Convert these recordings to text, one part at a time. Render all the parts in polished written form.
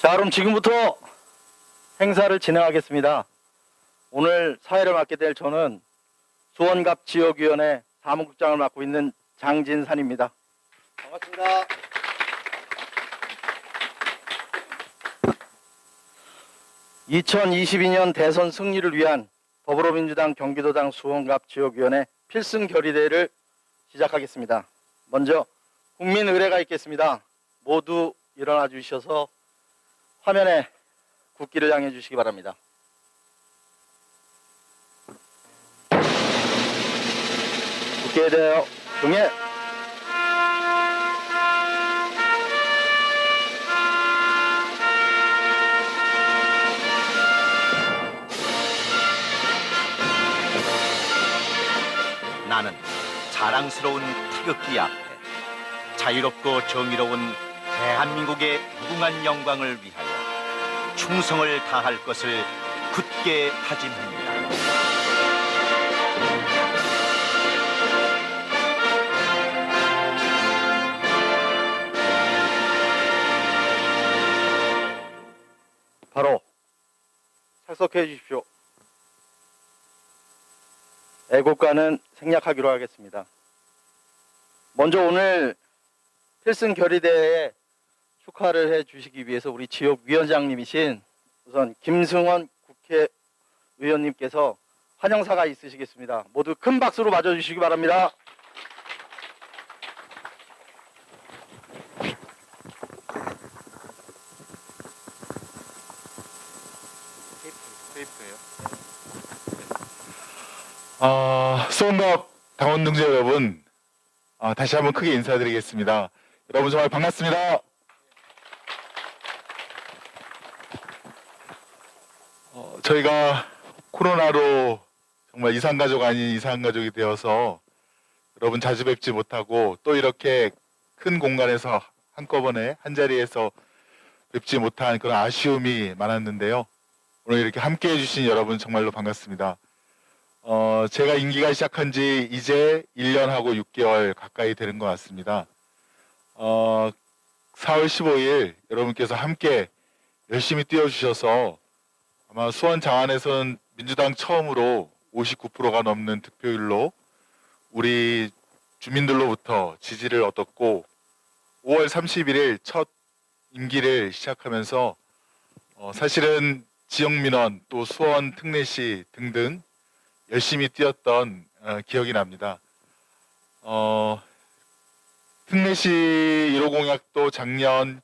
자, 그럼 지금부터 행사를 진행하겠습니다. 오늘 사회를 맡게 될 저는 수원갑 지역위원회 사무국장을 맡고 있는 장진산입니다. 반갑습니다. (2022년) 대선 승리를 위한 더불어민주당 경기도당 수원갑 지역위원회 필승 결의대회를 시작하겠습니다. 먼저 국민 의례가 있겠습니다. 모두 일어나 주셔서 화면에 국기를 향해 주시기 바랍니다. 국기에 대하여 경례. 나는 자랑스러운 태극기 앞에 자유롭고 정의로운 대한민국의 무궁한 영광을 위하여 충성을 다할 것을 굳게 다짐합니다. 바로 착석해 주십시오. 애국가는 생략하기로 하겠습니다. 먼저 오늘 필승 결의대회에 축하를 해 주시기 위해서 우리 지역위원장님이신 우선 김승원 국회의원님께서 환영사가 있으시겠습니다. 모두 큰 박수로 맞아주시기 바랍니다. 수원갑 당원 동지 여러분, 다시 한번 크게 인사드리겠습니다. 여러분 정말 반갑습니다. 저희가 코로나로 정말 이산가족 아닌 이산가족이 되어서 여러분 자주 뵙지 못하고 또 이렇게 큰 공간에서 한꺼번에 한자리에서 뵙지 못한 그런 아쉬움이 많았는데요. 오늘 이렇게 함께 해주신 여러분 정말로 반갑습니다. 제가 임기가 시작한 지 이제 1년하고 6개월 가까이 되는 것 같습니다. 4월 15일 여러분께서 함께 열심히 뛰어주셔서 아마 수원 장안에서는 민주당 처음으로 59%가 넘는 득표율로 우리 주민들로부터 지지를 얻었고 5월 31일 첫 임기를 시작하면서 사실은 지역민원 또 수원 특례시 등등 열심히 뛰었던 기억이 납니다. 특례시 1호 공약도 작년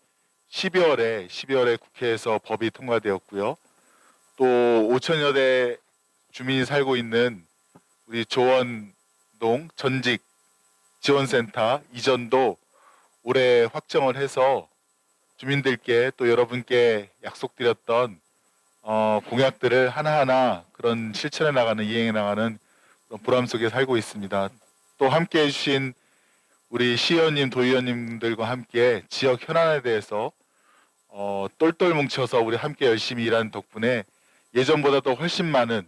12월에 국회에서 법이 통과되었고요. 또 5천여 대 주민이 살고 있는 우리 조원동 전직 지원센터 이전도 올해 확정을 해서 주민들께 또 여러분께 약속드렸던 공약들을 하나하나 그런 실천해 나가는 이행해 나가는 그런 보람 속에 살고 있습니다. 또 함께 해주신 우리 시의원님, 도의원님들과 함께 지역 현안에 대해서 똘똘 뭉쳐서 우리 함께 열심히 일하는 덕분에 예전보다도 훨씬 많은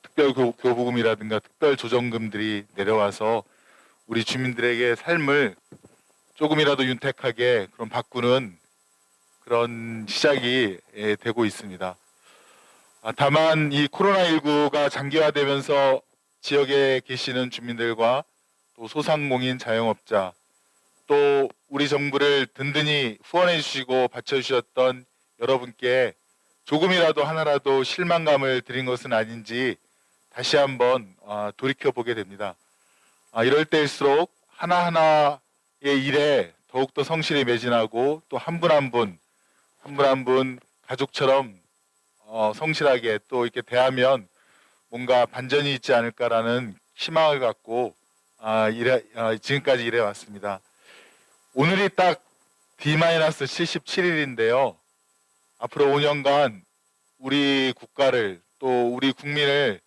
특별 교부금이라든가 특별 조정금들이 내려와서 우리 주민들에게 삶을 조금이라도 윤택하게 그런 바꾸는 그런 시작이 되고 있습니다. 다만 이 코로나19가 장기화되면서 지역에 계시는 주민들과 또 소상공인 자영업자 또 우리 정부를 든든히 후원해 주시고 받쳐주셨던 여러분께 조금이라도 하나라도 실망감을 드린 것은 아닌지 다시 한번 돌이켜보게 됩니다. 이럴 때일수록 하나하나의 일에 더욱더 성실히 매진하고 또 한 분 한 분 가족처럼 성실하게 또 이렇게 대하면 뭔가 반전이 있지 않을까라는 희망을 갖고 지금까지 일해왔습니다. 오늘이 딱 D-77일인데요. 앞으로 5년간 우리 국가를 또 우리 국민을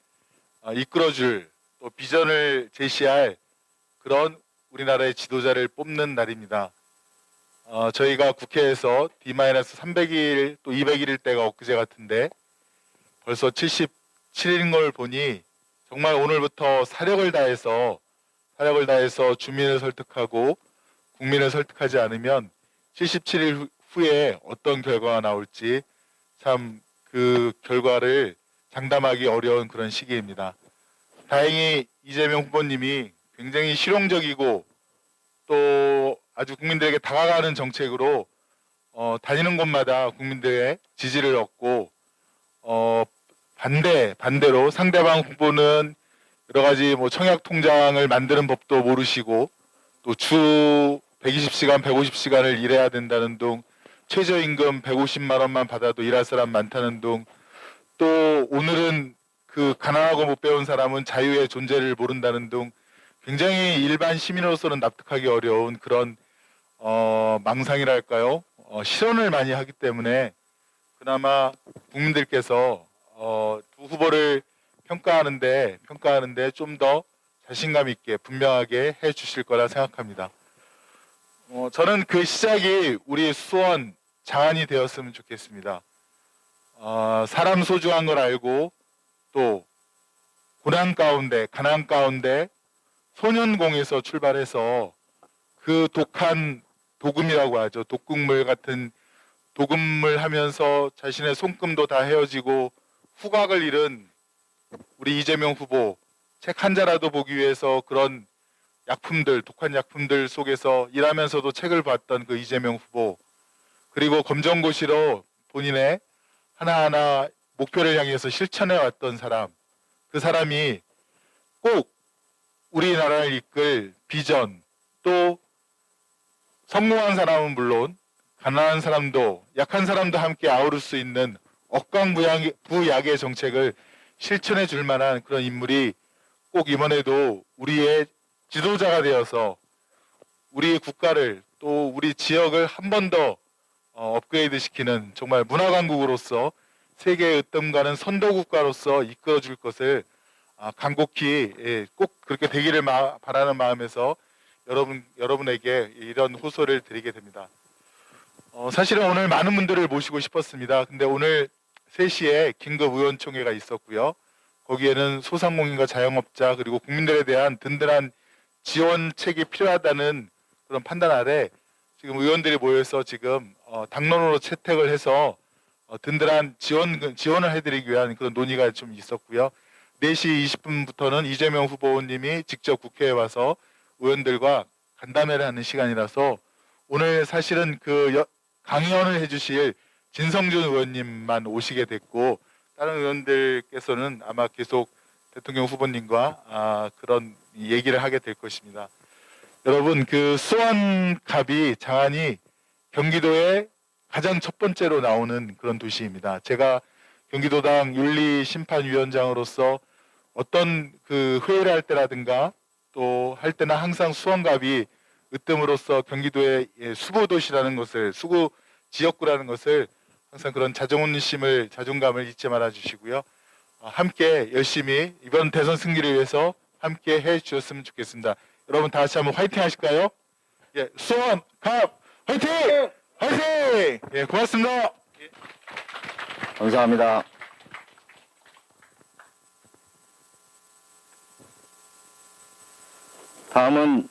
이끌어줄 또 비전을 제시할 그런 우리나라의 지도자를 뽑는 날입니다. 저희가 국회에서 D-300일 또 200일일 때가 엊그제 같은데 벌써 77일인 걸 보니 정말 오늘부터 사력을 다해서 주민을 설득하고 국민을 설득하지 않으면 77일 후에 어떤 결과가 나올지 참 그 결과를 장담하기 어려운 그런 시기입니다. 다행히 이재명 후보님이 굉장히 실용적이고 또 아주 국민들에게 다가가는 정책으로 다니는 곳마다 국민들의 지지를 얻고 반대로 상대방 후보는 여러 가지 뭐 청약 통장을 만드는 법도 모르시고 또 주 120시간, 150시간을 일해야 된다는 둥, 최저임금 150만 원만 받아도 일할 사람 많다는 둥, 또 오늘은 그 가난하고 못 배운 사람은 자유의 존재를 모른다는 둥, 굉장히 일반 시민으로서는 납득하기 어려운 그런 망상이랄까요? 실언을 많이 하기 때문에 그나마 국민들께서 두 후보를 평가하는데 좀 더 자신감 있게 분명하게 해 주실 거라 생각합니다. 저는 그 시작이 우리 수원 장안이 되었으면 좋겠습니다. 사람 소중한 걸 알고 또 고난 가운데 가난 가운데 소년공에서 출발해서 그 독한 도금이라고 하죠. 독극물 같은 도금을 하면서 자신의 손금도 다 헤어지고 후각을 잃은 우리 이재명 후보, 책 한 자라도 보기 위해서 그런 약품들, 독한 약품들 속에서 일하면서도 책을 봤던 그 이재명 후보, 그리고 검정고시로 본인의 하나하나 목표를 향해서 실천해 왔던 사람, 그 사람이 꼭 우리나라를 이끌 비전, 또 성공한 사람은 물론 가난한 사람도 약한 사람도 함께 아우를 수 있는 억강부약의 정책을 실천해 줄 만한 그런 인물이 꼭 이번에도 우리의 지도자가 되어서 우리 국가를 또 우리 지역을 한 번 더 업그레이드 시키는 정말 문화강국으로서 세계의 으뜸가는 선도국가로서 이끌어 줄 것을 간곡히 꼭 그렇게 되기를 바라는 마음에서 여러분에게 이런 호소를 드리게 됩니다. 사실은 오늘 많은 분들을 모시고 싶었습니다. 근데 오늘 3시에 긴급 의원총회가 있었고요. 거기에는 소상공인과 자영업자 그리고 국민들에 대한 든든한 지원책이 필요하다는 그런 판단 아래 지금 의원들이 모여서 지금 당론으로 채택을 해서 든든한 지원을 해드리기 위한 그런 논의가 좀 있었고요. 4시 20분부터는 이재명 후보님이 직접 국회에 와서 의원들과 간담회를 하는 시간이라서 오늘 사실은 그 강연을 해주실 진성준 의원님만 오시게 됐고 다른 의원들께서는 아마 계속 대통령 후보님과 그런 얘기를 하게 될 것입니다. 여러분, 그 수원갑이 장안이 경기도의 가장 첫 번째로 나오는 그런 도시입니다. 제가 경기도당 윤리심판위원장으로서 어떤 그 회의를 할 때라든가 또 할 때나 항상 수원갑이 으뜸으로써 경기도의 수구도시라는 것을, 수구 지역구라는 것을 항상 그런 자존감을 잊지 말아 주시고요. 함께 열심히 이번 대선 승리를 위해서 함께 해 주셨으면 좋겠습니다. 여러분 다 같이 한번 화이팅 하실까요? 예, 수원갑 화이팅! 화이팅! 예, 고맙습니다. 감사합니다. 다음은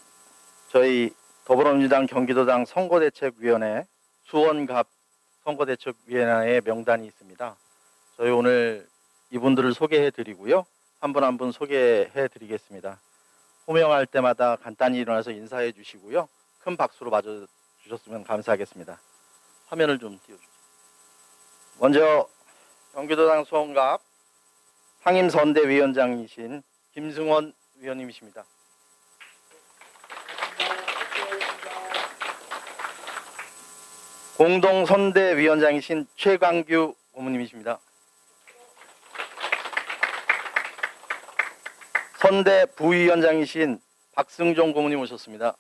저희 더불어민주당 경기도당 선거대책위원회 수원갑 선거대책위원회의 명단이 있습니다. 저희 오늘 이분들을 소개해 드리고요. 한 분 한 분 소개해 드리겠습니다. 호명할 때마다 간단히 일어나서 인사해 주시고요. 큰 박수로 맞아 주셨으면 감사하겠습니다. 화면을 좀 띄워주세요. 먼저 경기도당 수원갑 상임선대위원장이신 김승원 위원님이십니다. 공동선대위원장이신 최광규 고문님이십니다. 선대 부위원장이신 박승종 고문님 오셨습니다.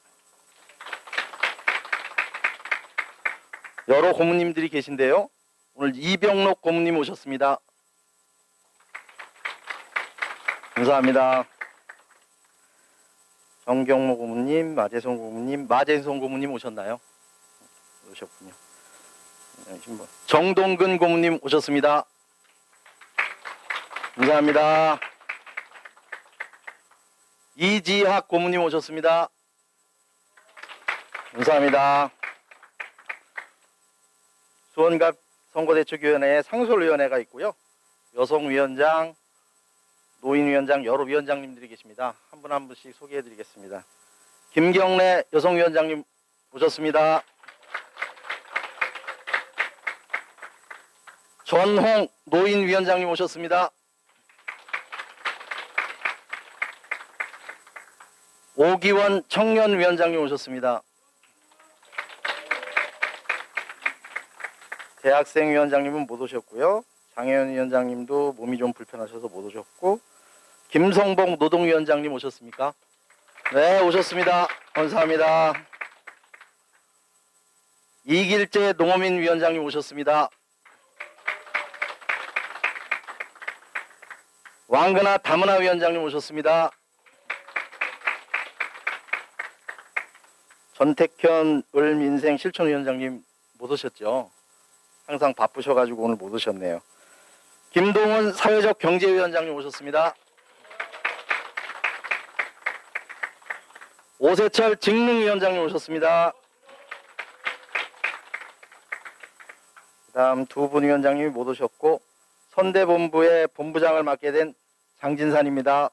여러 고문님들이 계신데요. 오늘 이병록 고문님 오셨습니다. 감사합니다. 정경모 고문님, 마재성 고문님 오셨나요? 오셨군요. 정동근 고문님 오셨습니다. 감사합니다. 이지학 고문님 오셨습니다. 감사합니다. 수원갑 선거대책위원회에 상설위원회가 있고요. 여성위원장, 노인위원장, 여러 위원장님들이 계십니다. 한 분 한 분씩 소개해드리겠습니다. 김경래 여성위원장님 모셨습니다. 전홍 노인위원장님 오셨습니다. 오기원 청년위원장님 오셨습니다. 대학생위원장님은 못 오셨고요. 장혜연 위원장님도 몸이 좀 불편하셔서 못 오셨고, 김성봉 노동위원장님 오셨습니까? 네, 오셨습니다. 감사합니다. 이길재 농어민 위원장님 오셨습니다. 왕근하 다문화 위원장님 오셨습니다. 전택현 을민생 실천위원장님 못 오셨죠? 항상 바쁘셔가지고 오늘 못 오셨네요. 김동훈 사회적 경제위원장님 오셨습니다. 오세철 직능위원장님 오셨습니다. 그 다음 두 분 위원장님이 못 오셨고, 선대본부의 본부장을 맡게 된 장진산입니다.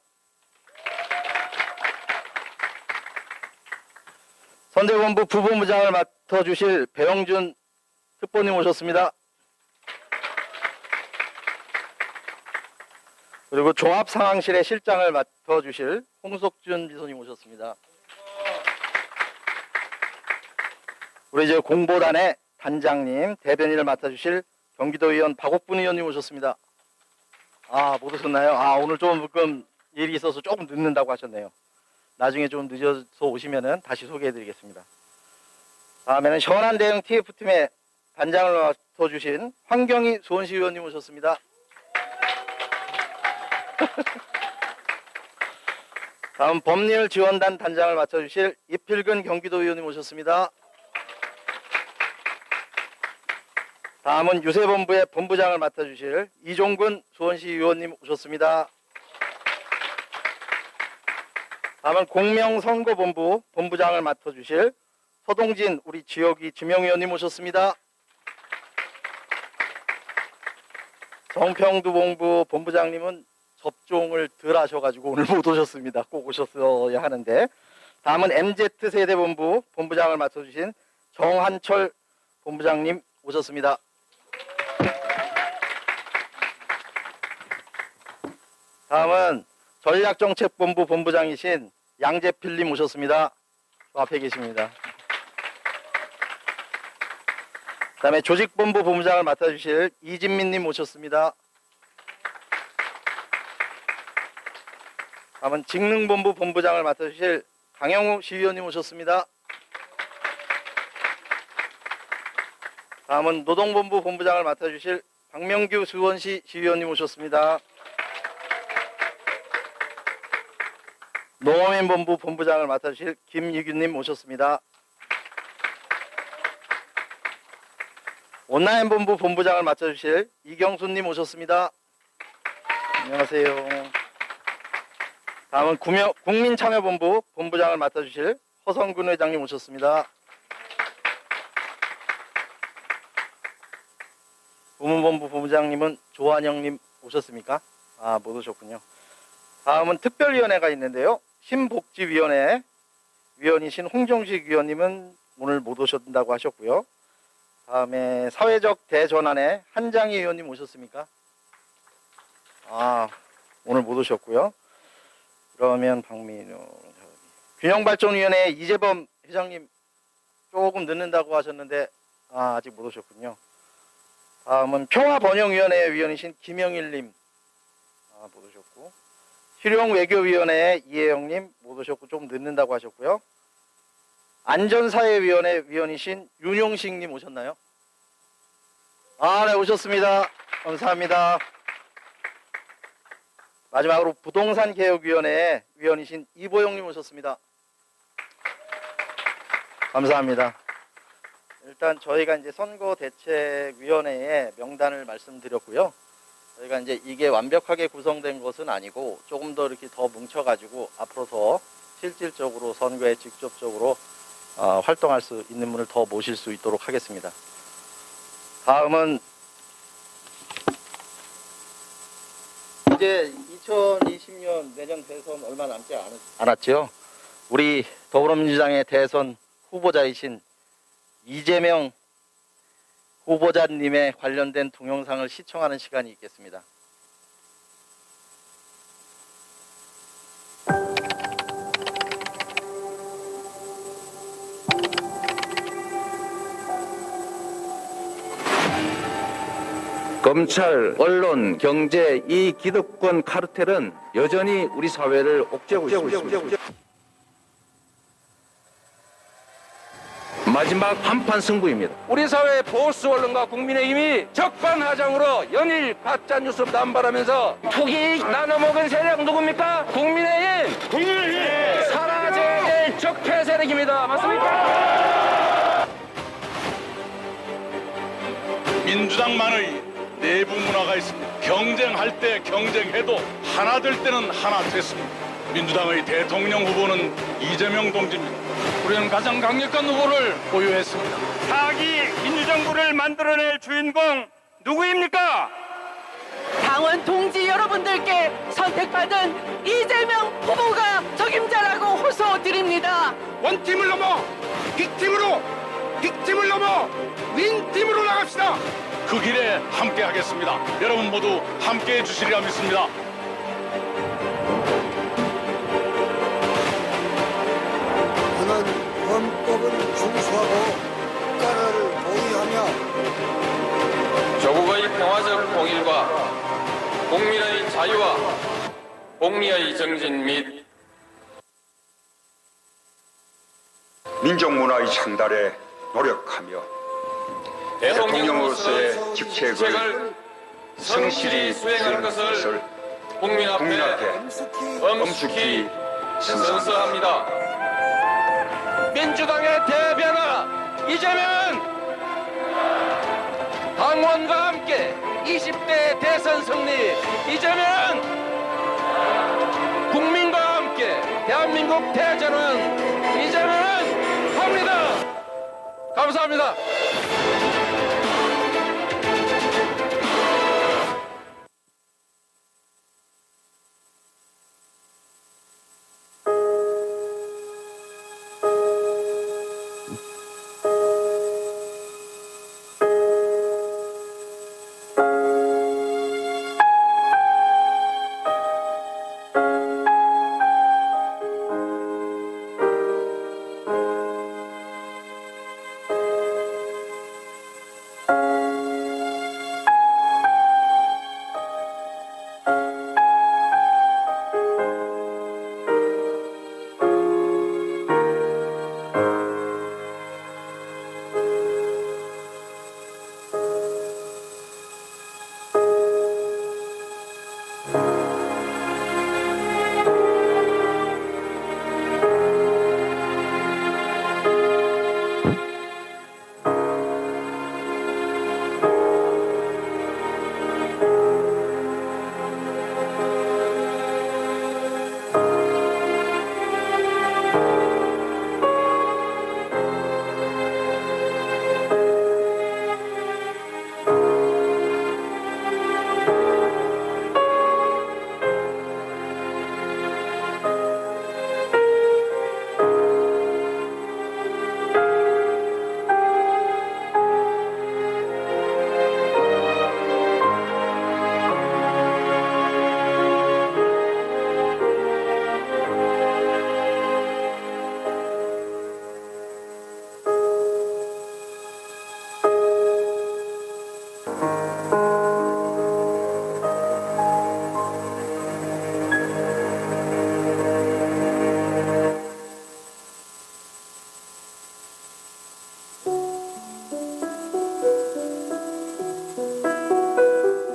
선대본부 부본부장을 맡아주실 배영준 특보님 오셨습니다. 그리고 종합상황실의 실장을 맡아주실 홍석준 비서님 오셨습니다. 우리 이제 공보단의 단장님, 대변인을 맡아주실 경기도의원 박옥분 의원님 오셨습니다. 못 오셨나요? 오늘 조금 일이 있어서 조금 늦는다고 하셨네요. 나중에 좀 늦어서 오시면은 다시 소개해드리겠습니다. 다음에는 현안 대응 TF팀의 단장을 맡아주신 황경희 수원시 의원님 오셨습니다. 다음 법률 지원단 단장을 맡아주실 이필근 경기도 의원님 오셨습니다. 다음은 유세본부의 본부장을 맡아주실 이종근 수원시 의원님 오셨습니다. 다음은 공명선거본부 본부장을 맡아주실 서동진 우리 지역위 지명위원님 오셨습니다. 정평두본부 본부장님은 접종을 덜 하셔가지고 오늘 못 오셨습니다. 꼭 오셨어야 하는데. 다음은 MZ세대본부 본부장을 맡아주신 정한철 본부장님 오셨습니다. 다음은 전략정책본부 본부장이신 양재필님 오셨습니다. 앞에 계십니다. 그 다음에 조직본부 본부장을 맡아주실 이진민님 오셨습니다. 다음은 직능본부 본부장을 맡아주실 강영우 시의원님 오셨습니다. 다음은 노동본부 본부장을 맡아주실 박명규 수원시 시의원님 오셨습니다. 농어민본부 본부장을 맡아주실 김유균님 오셨습니다. 온라인본부 본부장을 맡아주실 이경수님 오셨습니다. 안녕하세요. 다음은 국민참여본부 본부장을 맡아주실 허성근 회장님 오셨습니다. 부문본부 본부장님은 조한영님 오셨습니까? 못 오셨군요. 다음은 특별위원회가 있는데요. 신복지위원회 위원이신 홍정식 위원님은 오늘 못 오셨다고 하셨고요. 다음에 사회적 대전환의 한장희 의원님 오셨습니까? 오늘 못 오셨고요. 그러면 박민우 균형발전위원회 이재범 회장님 조금 늦는다고 하셨는데 아직 못 오셨군요. 다음은 평화번영위원회 위원이신 김영일님 못 오셨고, 실용외교위원회 이혜영님 못 오셨고 좀 늦는다고 하셨고요. 안전사회위원회 위원이신 윤용식님 오셨나요? 네, 오셨습니다. 감사합니다. 마지막으로 부동산개혁위원회 위원이신 이보영님 오셨습니다. 감사합니다. 일단 저희가 이제 선거대책위원회의 명단을 말씀드렸고요. 저희가 이제 이게 완벽하게 구성된 것은 아니고 조금 더 이렇게 더 뭉쳐가지고 앞으로 더 실질적으로 선거에 직접적으로 활동할 수 있는 분을 더 모실 수 있도록 하겠습니다. 다음은 이제 2020년 내년 대선 얼마 남지 않았죠. 우리 더불어민주당의 대선 후보자이신 이재명 후보자님의 관련된 동영상을 시청하는 시간이 있겠습니다. 검찰, 언론, 경제 이 기득권 카르텔은 여전히 우리 사회를 옥죄고 있습니다. 마지막 한판 승부입니다. 우리 사회 보수 언론과 국민의힘이 적반하장으로 연일 가짜뉴스 남발하면서 투기 나눠먹은 세력 누굽니까? 국민의힘! 사라져야 될 적폐 세력입니다. 맞습니까? 민주당만의 내부 문화가 있습니다. 경쟁할 때 경쟁해도 하나 될 때는 하나 됐습니다. 민주당의 대통령 후보는 이재명 동지입니다. 우리는 가장 강력한 후보를 보유했습니다. 사기 민주정부를 만들어낼 주인공 누구입니까? 당원 동지 여러분들께 선택받은 이재명 후보가 적임자라고 호소드립니다. 원팀을 넘어 빅팀으로, 빅팀을 넘어 윈팀으로 나갑시다. 그 길에 함께 하겠습니다. 여러분 모두 함께 해주시리라 믿습니다. 나는 헌법을 준수하고 국가를 보위하며 조국의 평화적 통일과 국민의 자유와 공리의 정진 및 민족문화의 창달에 노력하며 대통령으로서의 직책을 성실히 수행할 것을 국민 국민 앞에 엄숙히 선서합니다. 민주당의 대변화 이재명은 당원과 함께 20대 대선 승리, 이재명은 국민과 함께 대한민국 대전환, 이재명은 합니다. 감사합니다.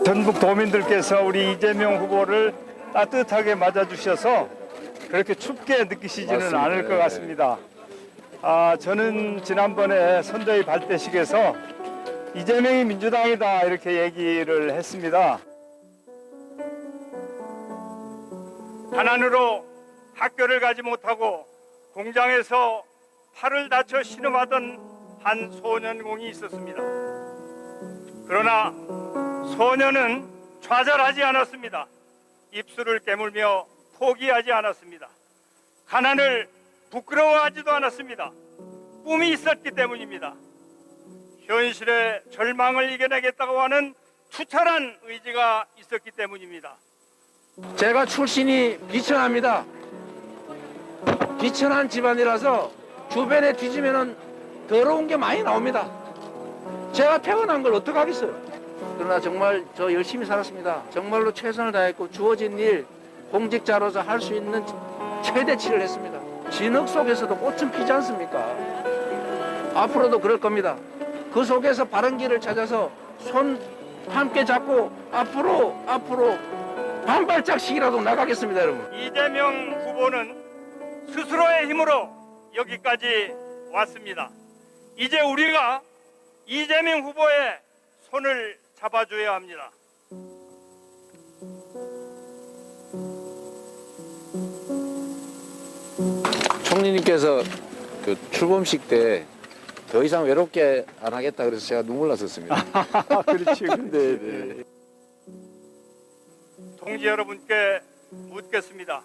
전북 도민들께서 우리 이재명 후보를 따뜻하게 맞아주셔서 그렇게 춥게 느끼시지는 않을 것 같습니다. 저는 지난번에 선대위 발대식에서 이재명이 민주당이다 이렇게 얘기를 했습니다. 가난으로 학교를 가지 못하고 공장에서 팔을 다쳐 신음하던 한 소년공이 있었습니다. 그러나 소녀는 좌절하지 않았습니다. 입술을 깨물며 포기하지 않았습니다. 가난을 부끄러워하지도 않았습니다. 꿈이 있었기 때문입니다. 현실의 절망을 이겨내겠다고 하는 투철한 의지가 있었기 때문입니다. 제가 출신이 비천합니다. 비천한 집안이라서 주변에 뒤지면은 더러운 게 많이 나옵니다. 제가 태어난 걸 어떡하겠어요. 그러나 정말 저 열심히 살았습니다. 정말로 최선을 다했고 주어진 일 공직자로서 할 수 있는 최대치를 했습니다. 진흙 속에서도 꽃은 피지 않습니까? 앞으로도 그럴 겁니다. 그 속에서 바른 길을 찾아서 손 함께 잡고 앞으로 한 발짝씩이라도 나가겠습니다, 여러분. 이재명 후보는 스스로의 힘으로 여기까지 왔습니다. 이제 우리가 이재명 후보의 손을 잡아줘야 합니다. 총리님께서 그 출범식 때 더 이상 외롭게 안 하겠다 그래서 제가 눈물 났었습니다. 그렇지. 네. 동지 여러분께 묻겠습니다.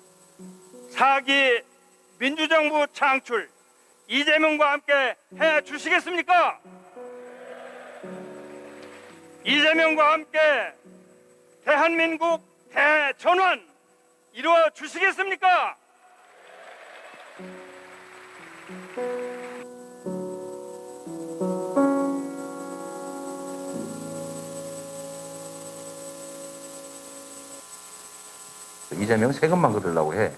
4기 민주정부 창출 이재명과 함께 해 주시겠습니까? 이재명과 함께 대한민국 대전환 이루어 주시겠습니까? 이재명 세금만 걷으려고 해.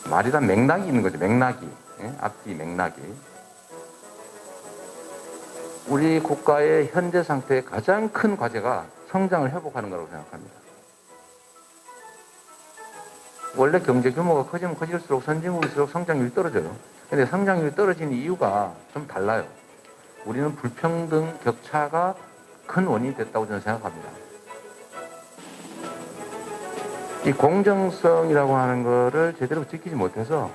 말이란 맥락이 있는 거죠. 맥락이. 예? 앞뒤 맥락이. 우리 국가의 현재 상태의 가장 큰 과제가 성장을 회복하는 거라고 생각합니다. 원래 경제 규모가 커지면 커질수록 선진국일수록 성장률이 떨어져요. 근데 성장률이 떨어지는 이유가 좀 달라요. 우리는 불평등, 격차가 큰 원인이 됐다고 저는 생각합니다. 이 공정성이라고 하는 거를 제대로 지키지 못해서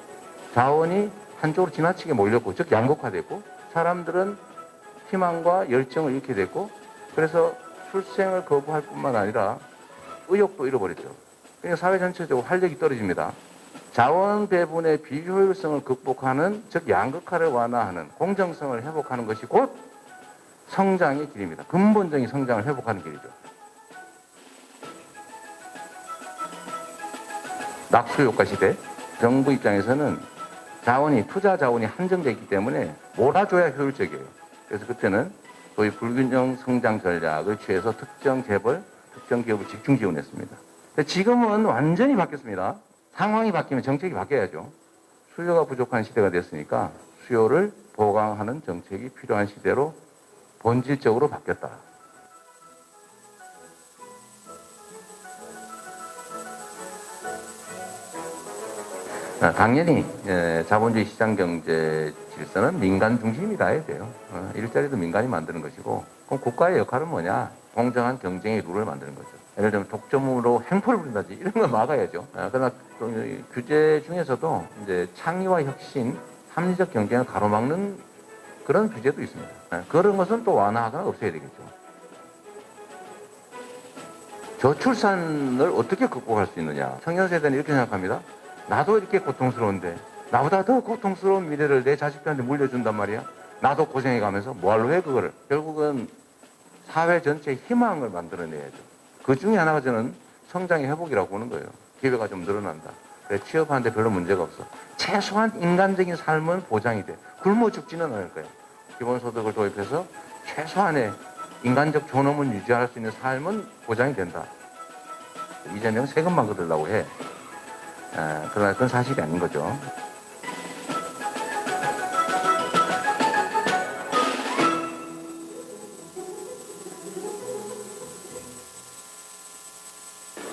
자원이 한쪽으로 지나치게 몰렸고, 즉 양극화됐고, 사람들은 희망과 열정을 잃게 됐고, 그래서 출생을 거부할 뿐만 아니라 의욕도 잃어버렸죠. 그러니까 사회 전체적으로 활력이 떨어집니다. 자원 배분의 비효율성을 극복하는, 즉 양극화를 완화하는, 공정성을 회복하는 것이 곧 성장의 길입니다. 근본적인 성장을 회복하는 길이죠. 낙수효과 시대, 정부 입장에서는 투자 자원이 한정되어 있기 때문에 몰아줘야 효율적이에요. 그래서 그때는 소위 불균형 성장 전략을 취해서 특정 재벌, 특정 기업을 집중 지원했습니다. 지금은 완전히 바뀌었습니다. 상황이 바뀌면 정책이 바뀌어야죠. 수요가 부족한 시대가 됐으니까 수요를 보강하는 정책이 필요한 시대로 본질적으로 바뀌었다. 당연히 자본주의 시장 경제 질서는 민간 중심이 가야 돼요. 일자리도 민간이 만드는 것이고, 그럼 국가의 역할은 뭐냐? 공정한 경쟁의 룰을 만드는 거죠. 예를 들면 독점으로 횡포를 부린다든지 이런 걸 막아야죠. 그러나 규제 중에서도 이제 창의와 혁신, 합리적 경쟁을 가로막는 그런 규제도 있습니다. 그런 것은 또 완화하거나 없애야 되겠죠. 저출산을 어떻게 극복할 수 있느냐? 청년 세대는 이렇게 생각합니다. 나도 이렇게 고통스러운데 나보다 더 고통스러운 미래를 내 자식들한테 물려준단 말이야. 나도 고생해가면서 뭐하러 해 그거를. 결국은 사회 전체의 희망을 만들어내야죠. 그 중에 하나가 저는 성장의 회복이라고 보는 거예요. 기회가 좀 늘어난다. 그래, 취업하는데 별로 문제가 없어. 최소한 인간적인 삶은 보장이 돼. 굶어 죽지는 않을 거예요. 기본소득을 도입해서 최소한의 인간적 존엄을 유지할 수 있는 삶은 보장이 된다. 이재명 세금만 걷으려고 해. 그러나 그건 사실이 아닌 거죠.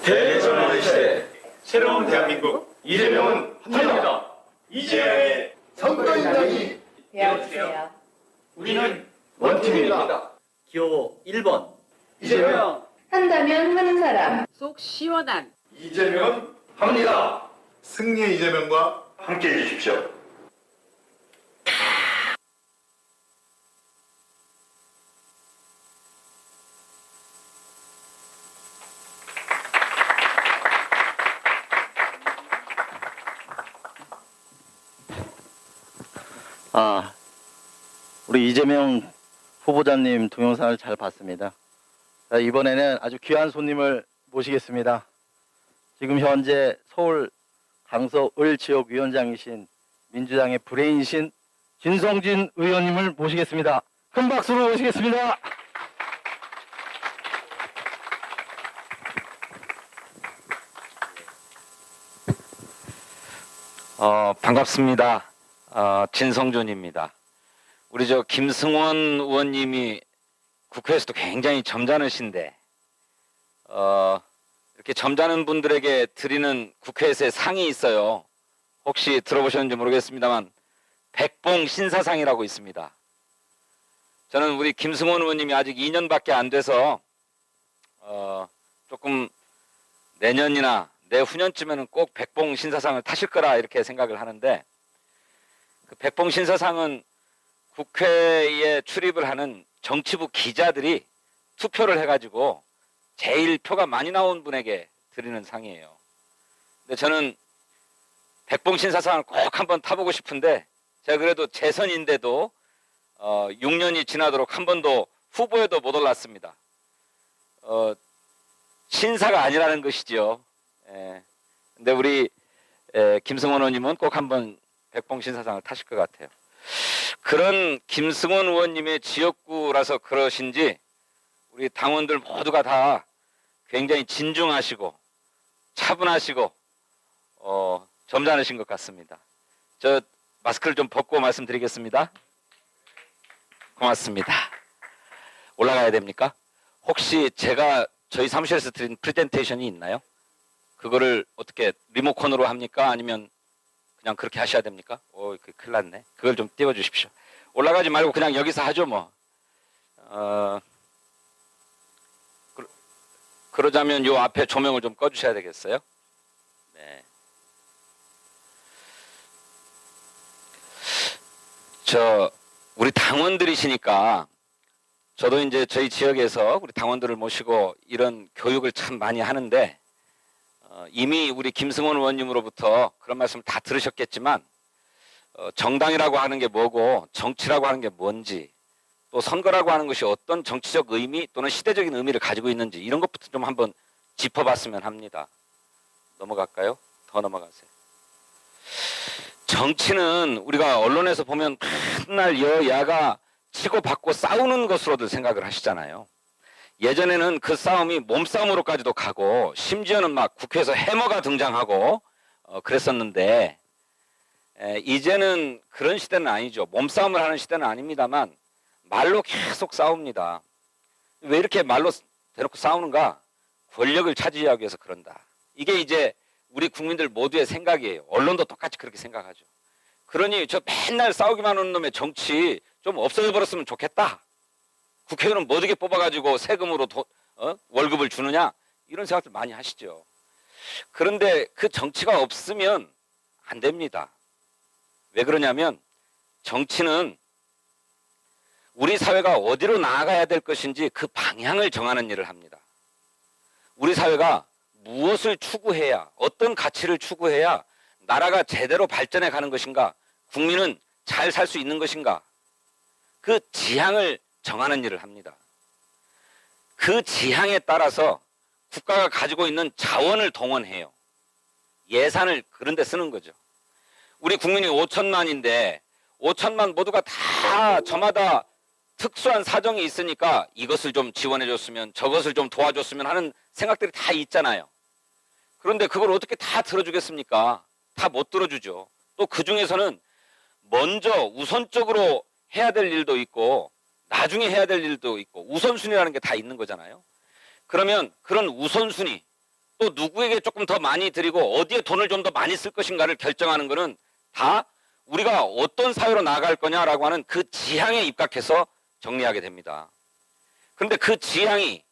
대전환 시대 새로운 대한민국 이재명은 합니다. 이재명의 선거인단이 되어주세요. 우리는 원팀입니다. 기호 1번 이재명 한다면 하는 사람. 속 시원한 이재명은 합니다. 승리의 이재명과 함께해 주십시오. 우리 이재명 후보자님 동영상을 잘 봤습니다. 자, 이번에는 아주 귀한 손님을 모시겠습니다. 지금 현재 서울 강서을 지역위원장이신 민주당의 브레인이신 진성진 의원님을 모시겠습니다. 큰 박수로 모시겠습니다. 반갑습니다. 진성준입니다. 우리 김승원 의원님이 국회에서도 굉장히 점잖으신데 이렇게 점잖은 분들에게 드리는 국회에서의 상이 있어요. 혹시 들어보셨는지 모르겠습니다만 백봉 신사상이라고 있습니다. 저는 우리 김승원 의원님이 아직 2년밖에 안 돼서 조금 내년이나 내후년쯤에는 꼭 백봉 신사상을 타실 거라 이렇게 생각을 하는데, 그 백봉 신사상은 국회에 출입을 하는 정치부 기자들이 투표를 해가지고 제일 표가 많이 나온 분에게 드리는 상이에요. 근데 저는 백봉 신사상을 꼭 한번 타보고 싶은데, 제가 그래도 재선인데도 6년이 지나도록 한 번도 후보에도 못 올랐습니다. 신사가 아니라는 것이죠. 근데 우리 김승원 의원님은 꼭 한번 백봉 신사상을 타실 것 같아요. 그런 김승원 의원님의 지역구라서 그러신지 우리 당원들 모두가 다 굉장히 진중하시고 차분하시고 점잖으신 것 같습니다. 저 마스크를 좀 벗고 말씀드리겠습니다. 고맙습니다. 올라가야 됩니까? 혹시 제가 저희 사무실에서 드린 프레젠테이션이 있나요? 그거를 어떻게 리모컨으로 합니까? 아니면 그냥 그렇게 하셔야 됩니까? 큰일 났네. 그걸 좀 띄워주십시오. 올라가지 말고 그냥 여기서 하죠 뭐. 그러자면 요 앞에 조명을 좀 꺼주셔야 되겠어요? 네. 우리 당원들이시니까 저도 이제 저희 지역에서 우리 당원들을 모시고 이런 교육을 참 많이 하는데, 이미 우리 김승원 의원님으로부터 그런 말씀을 다 들으셨겠지만 정당이라고 하는 게 뭐고 정치라고 하는 게 뭔지, 또 선거라고 하는 것이 어떤 정치적 의미 또는 시대적인 의미를 가지고 있는지 이런 것부터 좀 한번 짚어봤으면 합니다. 넘어갈까요? 더 넘어가세요. 정치는 우리가 언론에서 보면 맨날 여야가 치고받고 싸우는 것으로들 생각을 하시잖아요. 예전에는 그 싸움이 몸싸움으로까지도 가고 심지어는 막 국회에서 해머가 등장하고 그랬었는데, 이제는 그런 시대는 아니죠. 몸싸움을 하는 시대는 아닙니다만 말로 계속 싸웁니다. 왜 이렇게 말로 대놓고 싸우는가? 권력을 차지하기 위해서 그런다. 이게 이제 우리 국민들 모두의 생각이에요. 언론도 똑같이 그렇게 생각하죠. 그러니 저 맨날 싸우기만 하는 놈의 정치 좀 없어져버렸으면 좋겠다. 국회의원은 뭐 어떻게 뽑아가지고 세금으로 월급을 주느냐, 이런 생각들 많이 하시죠. 그런데 그 정치가 없으면 안 됩니다. 왜 그러냐면 정치는 우리 사회가 어디로 나아가야 될 것인지 그 방향을 정하는 일을 합니다. 우리 사회가 무엇을 추구해야, 어떤 가치를 추구해야 나라가 제대로 발전해 가는 것인가, 국민은 잘 살 수 있는 것인가, 그 지향을 정하는 일을 합니다. 그 지향에 따라서 국가가 가지고 있는 자원을 동원해요. 예산을 그런 데 쓰는 거죠. 우리 국민이 5천만인데 5천만 모두가 다 저마다 특수한 사정이 있으니까 이것을 좀 지원해 줬으면, 저것을 좀 도와줬으면 하는 생각들이 다 있잖아요. 그런데 그걸 어떻게 다 들어주겠습니까? 다 못 들어주죠. 또 그 중에서는 먼저 우선적으로 해야 될 일도 있고 나중에 해야 될 일도 있고 우선순위라는 게 다 있는 거잖아요. 그러면 그런 우선순위, 또 누구에게 조금 더 많이 드리고 어디에 돈을 좀 더 많이 쓸 것인가를 결정하는 거는 다 우리가 어떤 사회로 나아갈 거냐라고 하는 그 지향에 입각해서 정리하게 됩니다. 그런데 그 지향이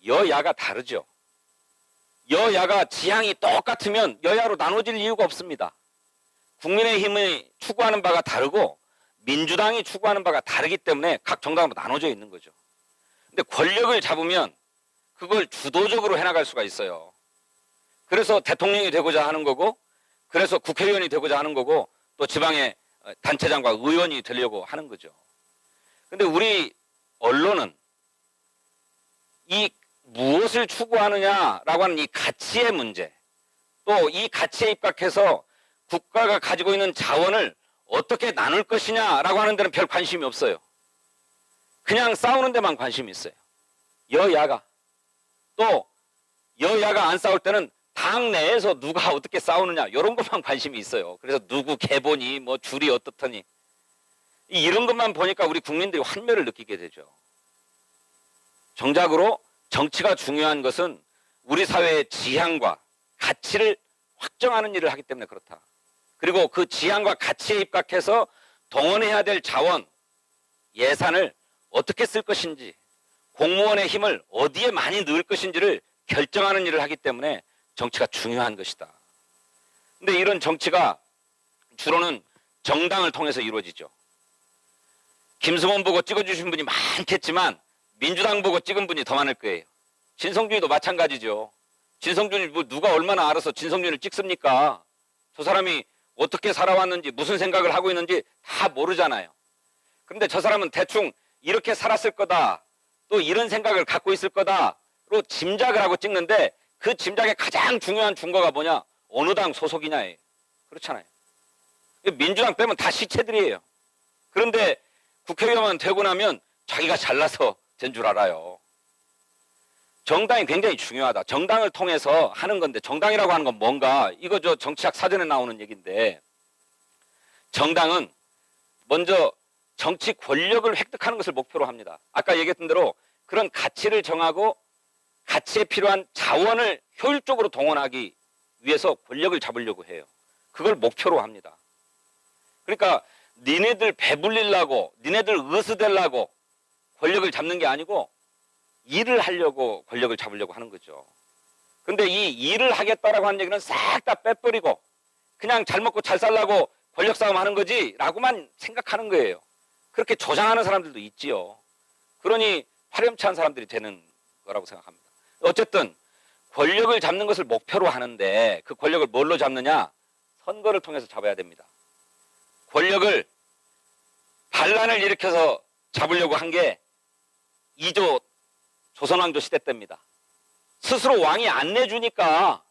여야가 다르죠. 여야가 지향이 똑같으면 여야로 나눠질 이유가 없습니다. 국민의힘이 추구하는 바가 다르고 민주당이 추구하는 바가 다르기 때문에 각 정당으로 나눠져 있는 거죠. 근데 권력을 잡으면 그걸 주도적으로 해나갈 수가 있어요. 그래서 대통령이 되고자 하는 거고, 그래서 국회의원이 되고자 하는 거고, 또 지방의 단체장과 의원이 되려고 하는 거죠. 근데 우리 언론은 이 무엇을 추구하느냐라고 하는 이 가치의 문제, 또 이 가치에 입각해서 국가가 가지고 있는 자원을 어떻게 나눌 것이냐라고 하는 데는 별 관심이 없어요. 그냥 싸우는 데만 관심이 있어요. 여야가. 또 여야가 안 싸울 때는 당 내에서 누가 어떻게 싸우느냐 이런 것만 관심이 있어요. 그래서 누구 계보니 뭐 줄이 어떻더니 이런 것만 보니까 우리 국민들이 환멸을 느끼게 되죠. 정작으로 정치가 중요한 것은 우리 사회의 지향과 가치를 확정하는 일을 하기 때문에 그렇다. 그리고 그 지향과 가치에 입각해서 동원해야 될 자원, 예산을 어떻게 쓸 것인지, 공무원의 힘을 어디에 많이 넣을 것인지를 결정하는 일을 하기 때문에 정치가 중요한 것이다. 근데 이런 정치가 주로는 정당을 통해서 이루어지죠. 김승원 보고 찍어주신 분이 많겠지만 민주당 보고 찍은 분이 더 많을 거예요. 진성준이도 마찬가지죠. 진성준이 뭐 누가 얼마나 알아서 진성준을 찍습니까? 저 사람이 어떻게 살아왔는지 무슨 생각을 하고 있는지 다 모르잖아요. 그런데 저 사람은 대충 이렇게 살았을 거다, 또 이런 생각을 갖고 있을 거다로 짐작을 하고 찍는데 그 짐작의 가장 중요한 증거가 뭐냐? 어느 당 소속이냐예요. 그렇잖아요. 민주당 빼면 다 시체들이에요. 그런데 국회의원만 되고 나면 자기가 잘나서 된 줄 알아요. 정당이 굉장히 중요하다. 정당을 통해서 하는 건데, 정당이라고 하는 건 뭔가, 이거 저 정치학 사전에 나오는 얘기인데, 정당은 먼저 정치 권력을 획득하는 것을 목표로 합니다. 아까 얘기했던 대로 그런 가치를 정하고 가치에 필요한 자원을 효율적으로 동원하기 위해서 권력을 잡으려고 해요. 그걸 목표로 합니다. 그러니까 니네들 배불리려고, 니네들 으스대려고 권력을 잡는 게 아니고 일을 하려고 권력을 잡으려고 하는 거죠. 그런데 이 일을 하겠다라고 하는 얘기는 싹 다 빼버리고 그냥 잘 먹고 잘 살라고 권력 싸움 하는 거지 라고만 생각하는 거예요. 그렇게 조장하는 사람들도 있지요. 그러니 파렴치한 사람들이 되는 거라고 생각합니다. 어쨌든 권력을 잡는 것을 목표로 하는데 그 권력을 뭘로 잡느냐? 선거를 통해서 잡아야 됩니다. 권력을 반란을 일으켜서 잡으려고 한 게 2조 조선왕조 시대 때입니다. 스스로 왕이 안 내주니까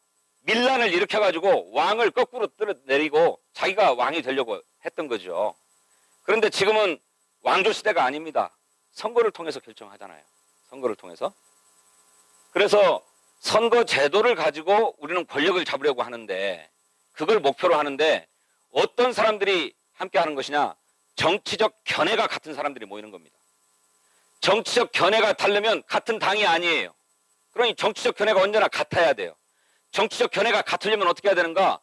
밀란을 일으켜가지고 왕을 거꾸로 끌어내리고 자기가 왕이 되려고 했던 거죠. 그런데 지금은 왕조 시대가 아닙니다. 선거를 통해서 결정하잖아요. 선거를 통해서. 그래서 선거 제도를 가지고 우리는 권력을 잡으려고 하는데 그걸 목표로 하는데 어떤 사람들이 함께 하는 것이냐? 정치적 견해가 같은 사람들이 모이는 겁니다. 정치적 견해가 다르면 같은 당이 아니에요. 그러니 정치적 견해가 언제나 같아야 돼요. 정치적 견해가 같으려면 어떻게 해야 되는가?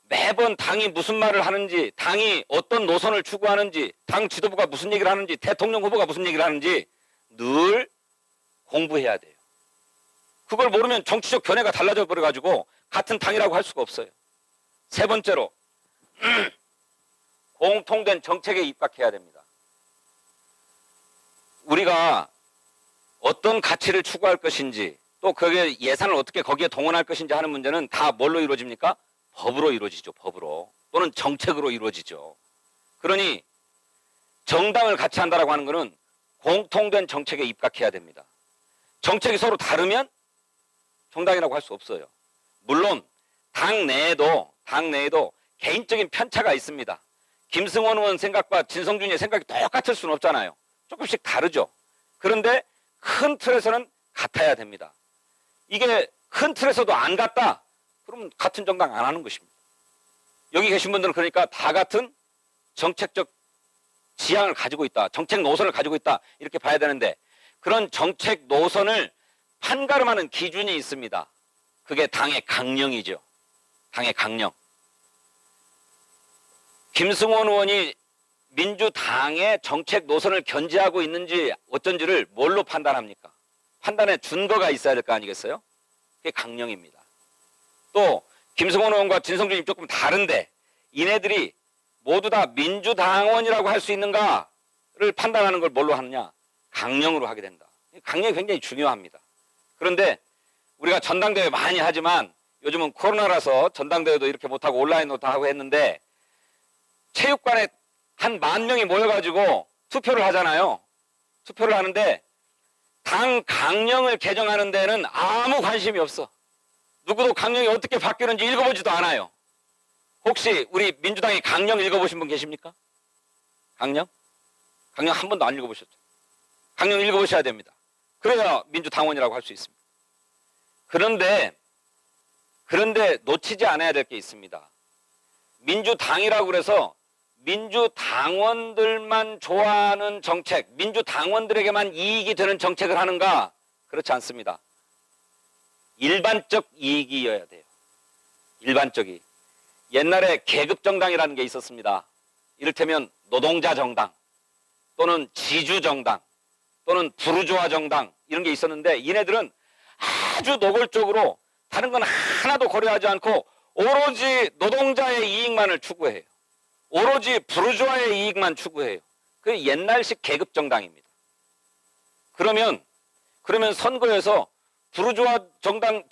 매번 당이 무슨 말을 하는지, 당이 어떤 노선을 추구하는지, 당 지도부가 무슨 얘기를 하는지, 대통령 후보가 무슨 얘기를 하는지 늘 공부해야 돼요. 그걸 모르면 정치적 견해가 달라져 버려가지고 같은 당이라고 할 수가 없어요. 세 번째로 공통된 정책에 입각해야 됩니다. 우리가 어떤 가치를 추구할 것인지 또 그게 예산을 어떻게 거기에 동원할 것인지 하는 문제는 다 뭘로 이루어집니까? 법으로 이루어지죠. 법으로. 또는 정책으로 이루어지죠. 그러니 정당을 같이 한다라고 하는 것은 공통된 정책에 입각해야 됩니다. 정책이 서로 다르면 정당이라고 할 수 없어요. 물론 당 내에도 개인적인 편차가 있습니다. 김승원 의원 생각과 진성준이의 생각이 똑같을 수는 없잖아요. 조금씩 다르죠. 그런데 큰 틀에서는 같아야 됩니다. 이게 큰 틀에서도 안 같다? 그러면 같은 정당 안 하는 것입니다. 여기 계신 분들은 그러니까 다 같은 정책적 지향을 가지고 있다. 정책 노선을 가지고 있다. 이렇게 봐야 되는데 그런 정책 노선을 판가름하는 기준이 있습니다. 그게 당의 강령이죠. 당의 강령. 김승원 의원이 민주당의 정책 노선을 견지하고 있는지 어쩐지를 뭘로 판단합니까? 판단에 준거가 있어야 될 거 아니겠어요? 그게 강령입니다. 또 김승원 의원과 진성준이 조금 다른데 이네들이 모두 다 민주당원이라고 할 수 있는가를 판단하는 걸 뭘로 하느냐? 강령으로 하게 된다. 강령이 굉장히 중요합니다. 그런데 우리가 전당대회 많이 하지만 요즘은 코로나라서 전당대회도 이렇게 못하고 온라인으로 다 하고 했는데 체육관에 한 10,000명이 모여가지고 투표를 하잖아요. 투표를 하는데 당 강령을 개정하는 데는 아무 관심이 없어. 누구도 강령이 어떻게 바뀌는지 읽어보지도 않아요. 혹시 우리 민주당의 강령 읽어보신 분 계십니까? 강령? 강령 한 번도 안 읽어보셨죠? 강령 읽어보셔야 됩니다. 그래야 민주당원이라고 할 수 있습니다. 그런데 놓치지 않아야 될 게 있습니다. 민주당이라고 그래서 민주당원들만 좋아하는 정책, 민주당원들에게만 이익이 되는 정책을 하는가? 그렇지 않습니다. 일반적 이익이어야 돼요. 일반적이. 옛날에 계급정당이라는 게 있었습니다. 이를테면 노동자 정당 또는 지주 정당 또는 부르주아 정당 이런 게 있었는데 얘네들은 아주 노골적으로 다른 건 하나도 고려하지 않고 오로지 노동자의 이익만을 추구해요. 오로지 부르주아의 이익만 추구해요. 그 옛날식 계급 정당입니다. 그러면 선거에서 부르주아들은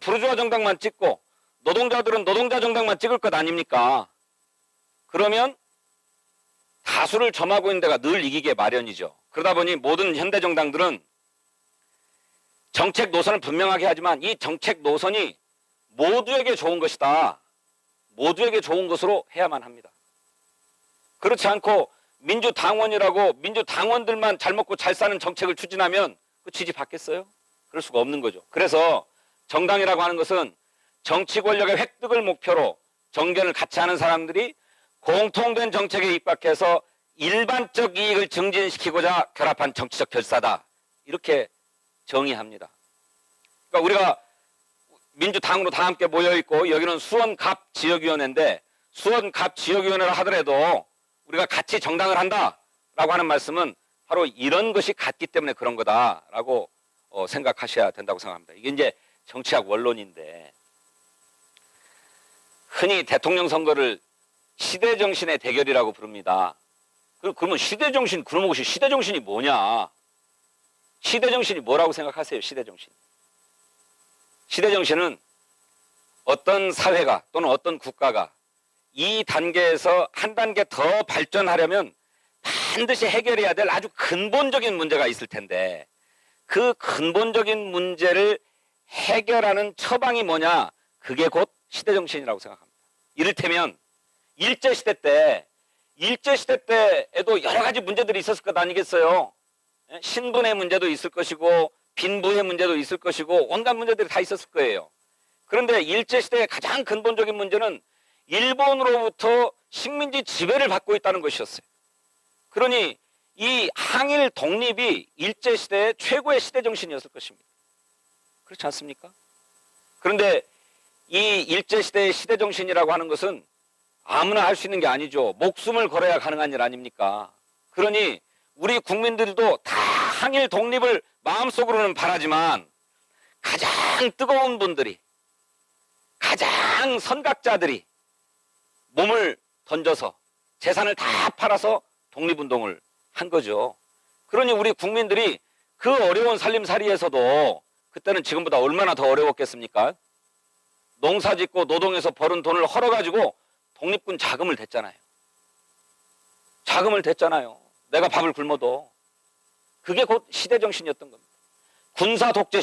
부르주아 정당만 찍고 노동자들은 노동자 정당만 찍을 것 아닙니까? 그러면 다수를 점하고 있는 데가 늘 이기게 마련이죠. 그러다 보니 모든 현대 정당들은 정책 노선을 분명하게 하지만 이 정책 노선이 모두에게 좋은 것이다. 모두에게 좋은 것으로 해야만 합니다. 그렇지 않고 민주당원이라고 민주당원들만 잘 먹고 잘 사는 정책을 추진하면 그 지지 받겠어요? 그럴 수가 없는 거죠. 그래서 정당이라고 하는 것은 정치 권력의 획득을 목표로 정견을 같이 하는 사람들이 공통된 정책에 입각해서 일반적 이익을 증진시키고자 결합한 정치적 결사다. 이렇게 정의합니다. 그러니까 우리가 민주당으로 다 함께 모여있고 여기는 수원갑 지역위원회인데 수원갑 지역위원회라 하더라도 우리가 같이 정당을 한다라고 하는 말씀은 바로 이런 것이 같기 때문에 그런 거다라고 생각하셔야 된다고 생각합니다. 이게 이제 정치학 원론인데 흔히 대통령 선거를 시대정신의 대결이라고 부릅니다. 그러면 시대정신, 그럼 혹시 시대정신이 뭐냐? 시대정신이 뭐라고 생각하세요? 시대정신. 시대정신은 어떤 사회가 또는 어떤 국가가 이 단계에서 한 단계 더 발전하려면 반드시 해결해야 될 아주 근본적인 문제가 있을 텐데 그 근본적인 문제를 해결하는 처방이 뭐냐? 그게 곧 시대정신이라고 생각합니다. 이를테면 일제시대 때에도 여러 가지 문제들이 있었을 것 아니겠어요? 신분의 문제도 있을 것이고 빈부의 문제도 있을 것이고 온갖 문제들이 다 있었을 거예요. 그런데 일제시대의 가장 근본적인 문제는 일본으로부터 식민지 지배를 받고 있다는 것이었어요. 그러니 이 항일 독립이 일제시대의 최고의 시대정신이었을 것입니다. 그렇지 않습니까? 그런데 이 일제시대의 시대정신이라고 하는 것은 아무나 할 수 있는 게 아니죠. 목숨을 걸어야 가능한 일 아닙니까? 그러니 우리 국민들도 다 항일 독립을 마음속으로는 바라지만 가장 뜨거운 분들이 가장 선각자들이 몸을 던져서 재산을 다 팔아서 독립운동을 한 거죠. 그러니 우리 국민들이 그 어려운 살림살이에서도 그때는 지금보다 얼마나 더 어려웠겠습니까? 농사 짓고 노동해서 벌은 돈을 헐어가지고 독립군 자금을 댔잖아요. 자금을 댔잖아요. 내가 밥을 굶어도. 그게 곧 시대정신이었던 겁니다. 군사 독재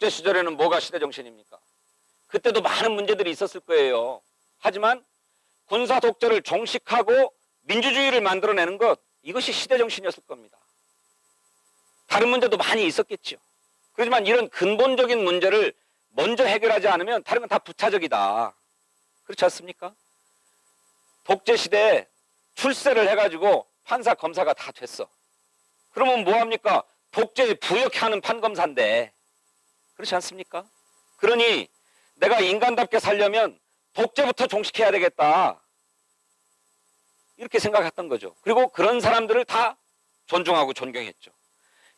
시절에는 뭐가 시대정신입니까? 그때도 많은 문제들이 있었을 거예요. 하지만 군사 독재를 종식하고 민주주의를 만들어내는 것, 이것이 시대정신이었을 겁니다. 다른 문제도 많이 있었겠죠. 그렇지만 이런 근본적인 문제를 먼저 해결하지 않으면 다른 건 다 부차적이다. 그렇지 않습니까? 독재시대에 출세를 해가지고 판사, 검사가 다 됐어. 그러면 뭐합니까? 독재에 부역하는 판검사인데. 그렇지 않습니까? 그러니 내가 인간답게 살려면 독재부터 종식해야 되겠다. 이렇게 생각했던 거죠. 그리고 그런 사람들을 다 존중하고 존경했죠.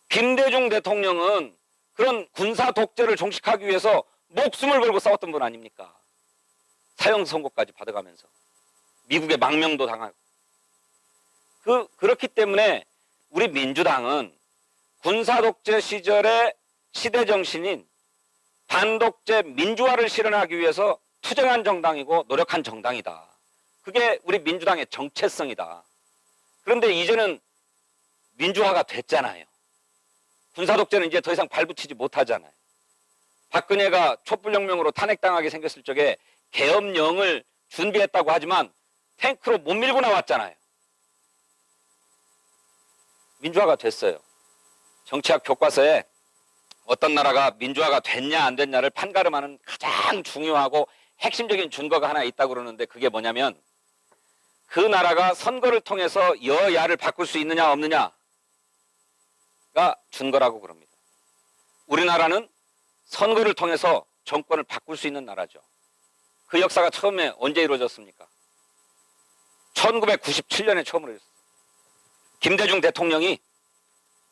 김대중 대통령은 그런 군사 독재를 종식하기 위해서 목숨을 걸고 싸웠던 분 아닙니까? 사형 선고까지 받아가면서 미국의 망명도 당하고. 그렇기 때문에 우리 민주당은 군사 독재 시절의 시대 정신인 반독재 민주화를 실현하기 위해서 투쟁한 정당이고 노력한 정당이다. 그게 우리 민주당의 정체성이다. 그런데 이제는 민주화가 됐잖아요. 군사독재는 이제 더 이상 발붙이지 못하잖아요. 박근혜가 촛불혁명으로 탄핵당하게 생겼을 적에 계엄령을 준비했다고 하지만 탱크로 못 밀고 나왔잖아요. 민주화가 됐어요. 정치학 교과서에 어떤 나라가 민주화가 됐냐 안 됐냐를 판가름하는 가장 중요하고 핵심적인 증거가 하나 있다고 그러는데 그게 뭐냐면 그 나라가 선거를 통해서 여야를 바꿀 수 있느냐 없느냐가 증거라고 그럽니다. 우리나라는 선거를 통해서 정권을 바꿀 수 있는 나라죠. 그 역사가 처음에 언제 이루어졌습니까? 1997년에 처음으로 이루어졌어요. 김대중 대통령이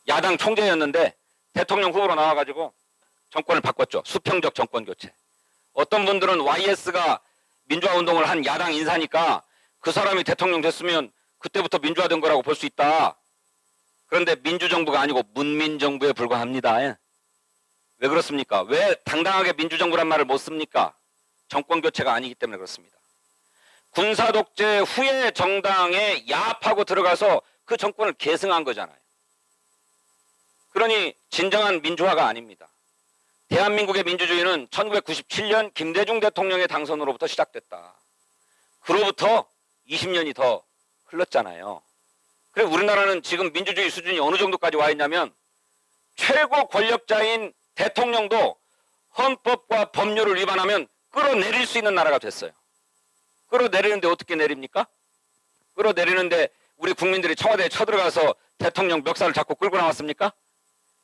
야당 총재였는데 대통령 후보로 나와가지고 정권을 바꿨죠. 수평적 정권 교체. 어떤 분들은 YS가 민주화 운동을 한 야당 인사니까 그 사람이 대통령 됐으면 그때부터 민주화된 거라고 볼 수 있다. 그런데 민주정부가 아니고 문민정부에 불과합니다. 왜 그렇습니까? 왜 당당하게 민주정부란 말을 못 씁니까? 정권 교체가 아니기 때문에 그렇습니다. 군사독재 후에 정당에 야합하고 들어가서 그 정권을 계승한 거잖아요. 그러니 진정한 민주화가 아닙니다. 대한민국의 민주주의는 1997년 김대중 대통령의 당선으로부터 시작됐다. 그로부터 20년이 더 흘렀잖아요. 그래 우리나라는 지금 민주주의 수준이 어느 정도까지 와 있냐면 최고 권력자인 대통령도 헌법과 법률을 위반하면 끌어내릴 수 있는 나라가 됐어요. 끌어내리는데 어떻게 내립니까? 끌어내리는데 우리 국민들이 청와대에 쳐들어가서 대통령 멱살을 잡고 끌고 나왔습니까?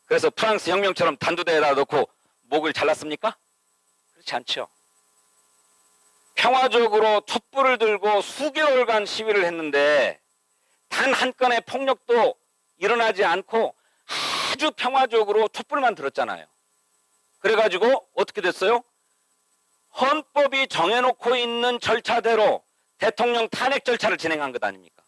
그래서 프랑스 혁명처럼 단두대에다 넣고 목을 잘랐습니까? 그렇지 않죠. 평화적으로 촛불을 들고 수개월간 시위를 했는데 단 한 건의 폭력도 일어나지 않고 아주 평화적으로 촛불만 들었잖아요. 그래가지고 어떻게 됐어요? 헌법이 정해놓고 있는 절차대로 대통령 탄핵 절차를 진행한 것 아닙니까?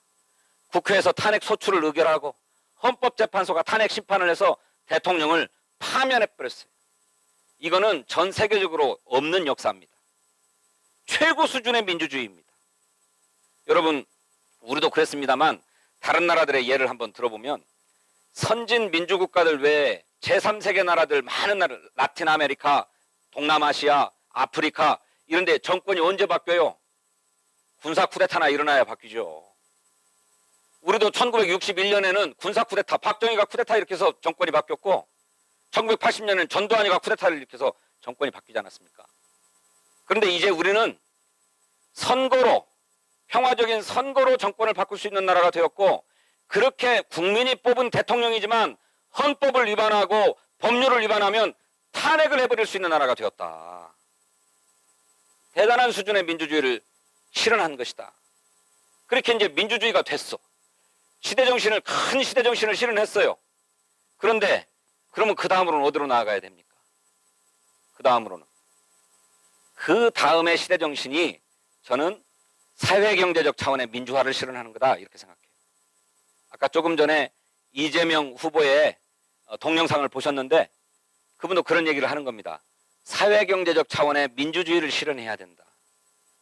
국회에서 탄핵 소추를 의결하고 헌법재판소가 탄핵 심판을 해서 대통령을 파면해버렸어요. 이거는 전 세계적으로 없는 역사입니다. 최고 수준의 민주주의입니다. 여러분 우리도 그랬습니다만 다른 나라들의 예를 한번 들어보면 선진 민주국가들 외에 제3세계 나라들 많은 나라 라틴 아메리카, 동남아시아, 아프리카 이런 데 정권이 언제 바뀌어요? 군사 쿠데타나 일어나야 바뀌죠. 우리도 1961년에는 군사 쿠데타, 박정희가 쿠데타 일으켜서 정권이 바뀌었고 1980년에는 전두환이가 쿠데타를 일으켜서 정권이 바뀌지 않았습니까? 그런데 이제 우리는 선거로 평화적인 선거로 정권을 바꿀 수 있는 나라가 되었고 그렇게 국민이 뽑은 대통령이지만 헌법을 위반하고 법률을 위반하면 탄핵을 해버릴 수 있는 나라가 되었다. 대단한 수준의 민주주의를 실현한 것이다. 그렇게 이제 민주주의가 됐어. 시대정신을 큰 시대정신을 실현했어요. 그런데 그러면 그 다음으로는 어디로 나아가야 됩니까? 그 다음의 시대정신이 저는 사회경제적 차원의 민주화를 실현하는 거다 이렇게 생각해요. 아까 조금 전에 이재명 후보의 동영상을 보셨는데 그분도 그런 얘기를 하는 겁니다. 사회경제적 차원의 민주주의를 실현해야 된다.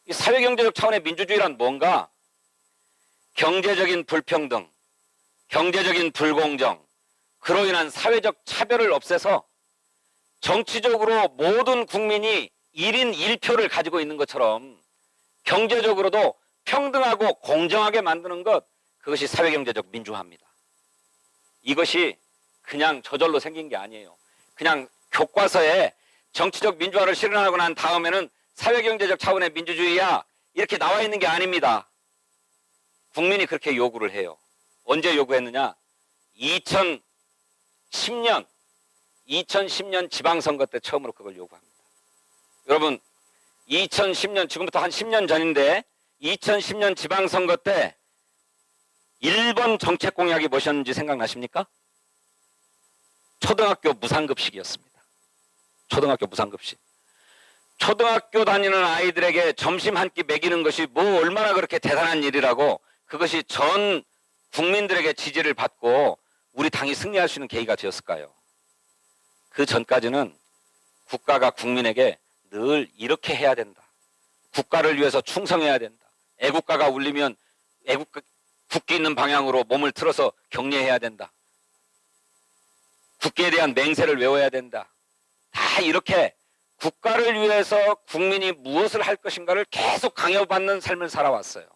이 사회경제적 차원의 민주주의란 뭔가? 경제적인 불평등, 경제적인 불공정, 그로 인한 사회적 차별을 없애서 정치적으로 모든 국민이 1인 1표를 가지고 있는 것처럼 경제적으로도 평등하고 공정하게 만드는 것, 그것이 사회경제적 민주화입니다. 이것이 그냥 저절로 생긴 게 아니에요. 그냥 교과서에 정치적 민주화를 실현하고 난 다음에는 사회경제적 차원의 민주주의야 이렇게 나와 있는 게 아닙니다. 국민이 그렇게 요구를 해요. 언제 요구했느냐? 2010년 지방선거 때 처음으로 그걸 요구합니다. 여러분 2010년 지금부터 한 10년 전인데 2010년 지방선거 때 1번 정책 공약이 무엇이었는지 생각나십니까? 초등학교 무상급식이었습니다. 초등학교 무상급식. 초등학교 다니는 아이들에게 점심 한 끼 먹이는 것이 뭐 얼마나 그렇게 대단한 일이라고 그것이 전 국민들에게 지지를 받고 우리 당이 승리할 수 있는 계기가 되었을까요? 그 전까지는 국가가 국민에게 늘 이렇게 해야 된다. 국가를 위해서 충성해야 된다. 애국가가 울리면 국기 있는 방향으로 몸을 틀어서 경례해야 된다. 국기에 대한 맹세를 외워야 된다. 다 이렇게 국가를 위해서 국민이 무엇을 할 것인가를 계속 강요받는 삶을 살아왔어요.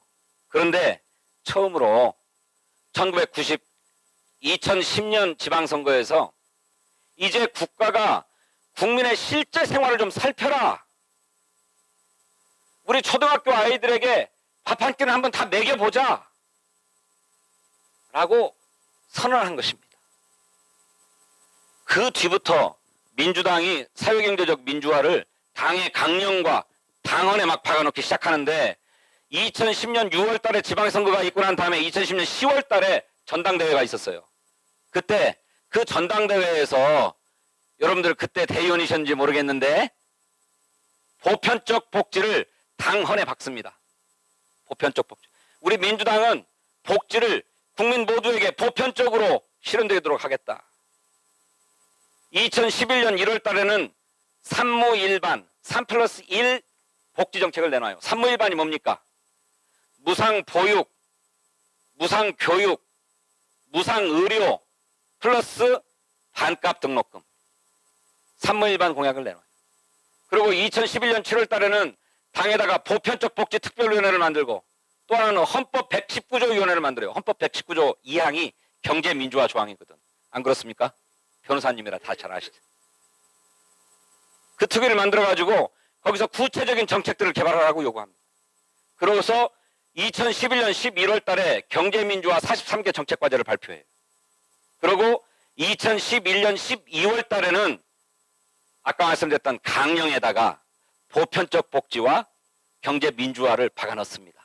그런데 처음으로 2010년 지방선거에서 이제 국가가 국민의 실제 생활을 좀 살펴라. 우리 초등학교 아이들에게 밥 한 끼는 한번 다 먹여보자. 라고 선언한 것입니다. 그 뒤부터 민주당이 사회경제적 민주화를 당의 강령과 당헌에 막 박아놓기 시작하는데 2010년 6월 달에 지방선거가 있고 난 다음에 2010년 10월 달에 전당대회가 있었어요. 그때 그 전당대회에서 여러분들 그때 대의원이셨는지 모르겠는데 보편적 복지를 당헌에 박습니다. 보편적 복지. 우리 민주당은 복지를 국민 모두에게 보편적으로 실현되도록 하겠다. 2011년 1월 달에는 산무일반, 3+1 복지정책을 내놔요. 산무일반이 뭡니까? 무상보육, 무상교육, 무상의료 플러스 반값 등록금. 산무일반 공약을 내놔요. 그리고 2011년 7월 달에는 당에다가 보편적 복지 특별위원회를 만들고 또 하나는 헌법 119조 위원회를 만들어요. 헌법 119조 2항이 경제민주화 조항이거든. 안 그렇습니까? 변호사님이라 다 잘 아시죠. 그 특위를 만들어가지고 거기서 구체적인 정책들을 개발하라고 요구합니다. 그러고서 2011년 11월 달에 경제민주화 43개 정책과제를 발표해요. 그리고 2011년 12월 달에는 아까 말씀드렸던 강령에다가 보편적 복지와 경제민주화를 박아넣습니다.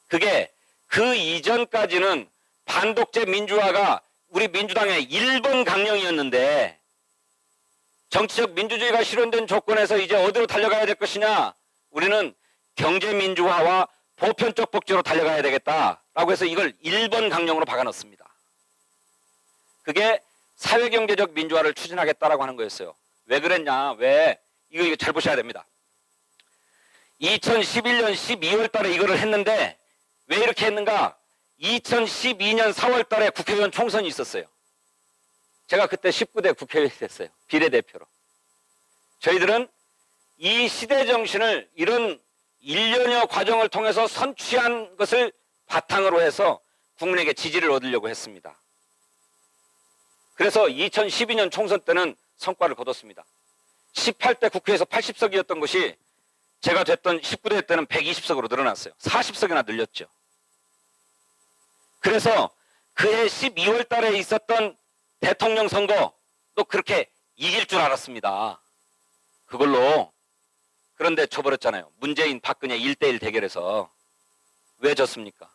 그게 그 이전까지는 반독재 민주화가 우리 민주당의 1번 강령이었는데 정치적 민주주의가 실현된 조건에서 이제 어디로 달려가야 될 것이냐? 우리는 경제민주화와 보편적 복지로 달려가야 되겠다라고 해서 이걸 1번 강령으로 박아넣습니다. 그게 사회경제적 민주화를 추진하겠다라고 하는 거였어요. 왜 그랬냐? 왜? 이거 잘 보셔야 됩니다. 2011년 12월 달에 이거를 했는데 왜 이렇게 했는가? 2012년 4월 달에 국회의원 총선이 있었어요. 제가 그때 19대 국회의원이 됐어요. 비례대표로. 저희들은 이 시대 정신을 이런 1년여 과정을 통해서 선취한 것을 바탕으로 해서 국민에게 지지를 얻으려고 했습니다. 그래서 2012년 총선 때는 성과를 거뒀습니다. 18대 국회에서 80석이었던 것이 제가 됐던 19대 때는 120석으로 늘어났어요. 40석이나 늘렸죠. 그래서 그해 12월 달에 있었던 대통령 선거도 그렇게 이길 줄 알았습니다. 그걸로. 그런데 져버렸잖아요. 문재인, 박근혜 1대1 대결에서. 왜 졌습니까?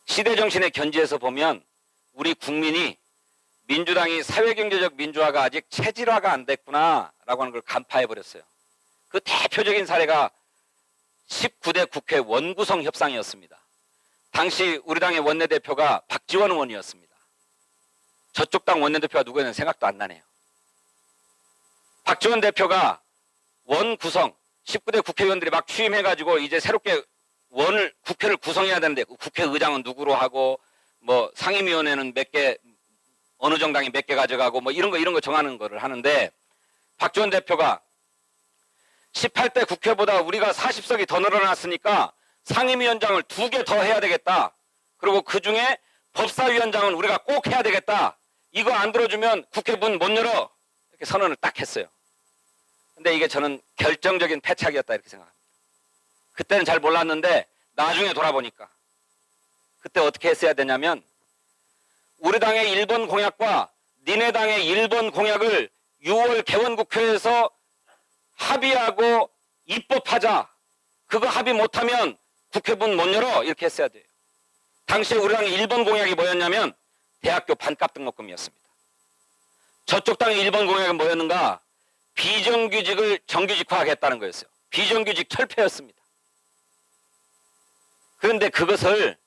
시대정신의 견지에서 보면 우리 국민이 민주당이 사회경제적 민주화가 아직 체질화가 안 됐구나라고 하는 걸 간파해버렸어요. 그 대표적인 사례가 19대 국회 원구성 협상이었습니다. 당시 우리 당의 원내대표가 박지원 의원이었습니다. 저쪽 당 원내대표가 누구였는지 생각도 안 나네요. 박지원 대표가 원구성, 19대 국회의원들이 막 취임해가지고 이제 새롭게 국회를 구성해야 되는데 국회의장은 누구로 하고 뭐 상임위원회는 몇 개, 어느 정당이 몇 개 가져가고 뭐 이런 거 정하는 거를 하는데 박지원 대표가 18대 국회보다 우리가 40석이 더 늘어났으니까 상임위원장을 2개 더 해야 되겠다. 그리고 그중에 법사위원장은 우리가 꼭 해야 되겠다. 이거 안 들어주면 국회 문 못 열어. 이렇게 선언을 딱 했어요. 근데 이게 저는 결정적인 패착이었다 이렇게 생각합니다. 그때는 잘 몰랐는데 나중에 돌아보니까 그때 어떻게 했어야 되냐면 우리 당의 1번 공약과 니네 당의 1번 공약을 6월 개원국회에서 합의하고 입법하자. 그거 합의 못하면 국회 문 못 열어. 이렇게 했어야 돼요. 당시에 우리 당의 1번 공약이 뭐였냐면 대학교 반값 등록금이었습니다. 저쪽 당의 1번 공약은 뭐였는가? 비정규직을 정규직화하겠다는 거였어요. 비정규직 철폐였습니다. 그런데 그것을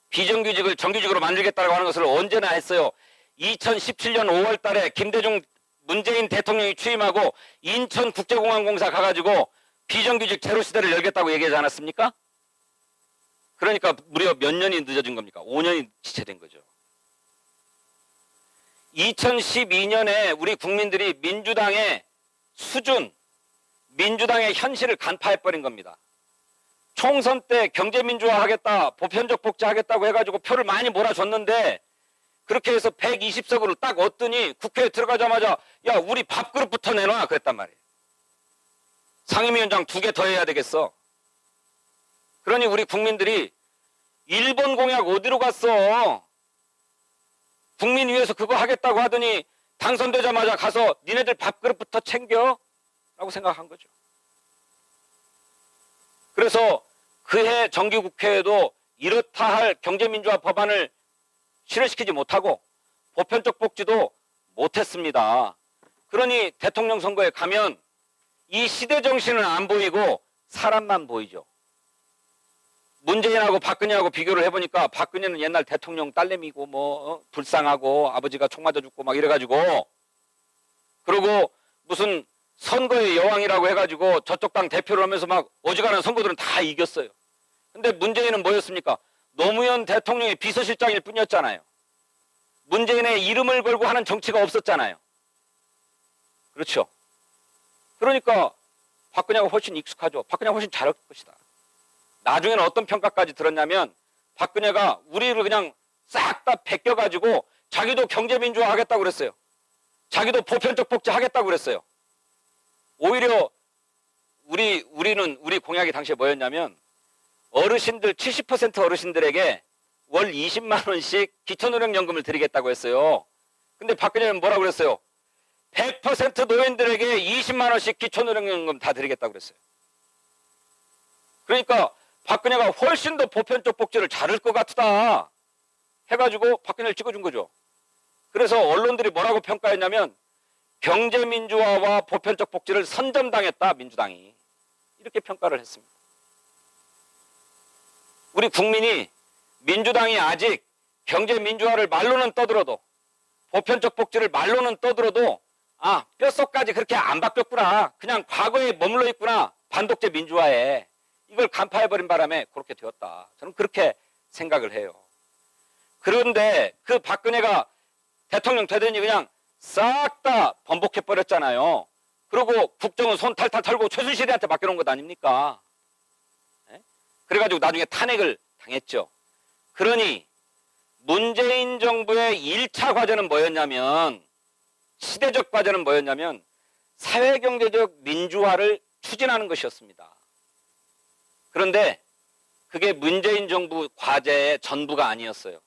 비정규직을 정규직으로 만들겠다고 하는 것을 언제나 했어요. 2017년 5월 달에 김대중 문재인 대통령이 취임하고 인천국제공항공사 가가지고 비정규직 제로 시대를 열겠다고 얘기하지 않았습니까? 그러니까 무려 몇 년이 늦어진 겁니까? 5년이 지체된 거죠. 2012년에 우리 국민들이 민주당의 수준, 민주당의 현실을 간파해버린 겁니다. 총선 때 경제민주화 하겠다, 보편적 복지 하겠다고 해가지고 표를 많이 몰아줬는데 그렇게 해서 120석을 딱 얻더니 국회에 들어가자마자 야, 우리 밥그릇부터 내놔 그랬단 말이에요. 상임위원장 2개 더 해야 되겠어. 그러니 우리 국민들이 일본 공약 어디로 갔어? 국민 위해서 그거 하겠다고 하더니 당선되자마자 가서 니네들 밥그릇부터 챙겨? 라고 생각한 거죠. 그래서 그해 정기국회에도 이렇다 할 경제민주화 법안을 실현시키지 못하고 보편적 복지도 못했습니다. 그러니 대통령 선거에 가면 이 시대 정신은 안 보이고 사람만 보이죠. 문재인하고 박근혜하고 비교를 해보니까 박근혜는 옛날 대통령 딸내미고 뭐 불쌍하고 아버지가 총 맞아 죽고 막 이래가지고 그리고 무슨 선거의 여왕이라고 해가지고 저쪽 당 대표를 하면서 막 어지간한 선거들은 다 이겼어요. 근데 문재인은 뭐였습니까? 노무현 대통령의 비서실장일 뿐이었잖아요. 문재인의 이름을 걸고 하는 정치가 없었잖아요. 그렇죠. 그러니까 박근혜가 훨씬 익숙하죠. 박근혜가 훨씬 잘할 것이다. 나중에는 어떤 평가까지 들었냐면 박근혜가 우리를 그냥 싹 다 베껴가지고 자기도 경제민주화 하겠다고 그랬어요. 자기도 보편적 복지 하겠다고 그랬어요. 오히려 우리 공약이 당시에 뭐였냐면 어르신들 70% 어르신들에게 월 20만 원씩 기초노령연금을 드리겠다고 했어요. 근데 박근혜는 뭐라고 그랬어요? 100% 노인들에게 20만 원씩 기초노령연금 다 드리겠다고 그랬어요. 그러니까 박근혜가 훨씬 더 보편적 복지를 잘할 것 같다 해가지고 박근혜를 찍어준 거죠. 그래서 언론들이 뭐라고 평가했냐면 경제민주화와 보편적 복지를 선점당했다 민주당이 이렇게 평가를 했습니다. 우리 국민이 민주당이 아직 경제민주화를 말로는 떠들어도 보편적 복지를 말로는 떠들어도 아 뼛속까지 그렇게 안 바뀌었구나 그냥 과거에 머물러 있구나 반독재 민주화에 이걸 간파해버린 바람에 그렇게 되었다. 저는 그렇게 생각을 해요. 그런데 그 박근혜가 대통령 되더니 그냥 싹 다 번복해버렸잖아요. 그리고 국정은 손 탈탈 털고 최순실한테 맡겨놓은 것 아닙니까? 네? 그래가지고 나중에 탄핵을 당했죠. 그러니 문재인 정부의 1차 과제는 뭐였냐면 시대적 과제는 뭐였냐면 사회경제적 민주화를 추진하는 것이었습니다. 그런데 그게 문재인 정부 과제의 전부가 아니었어요.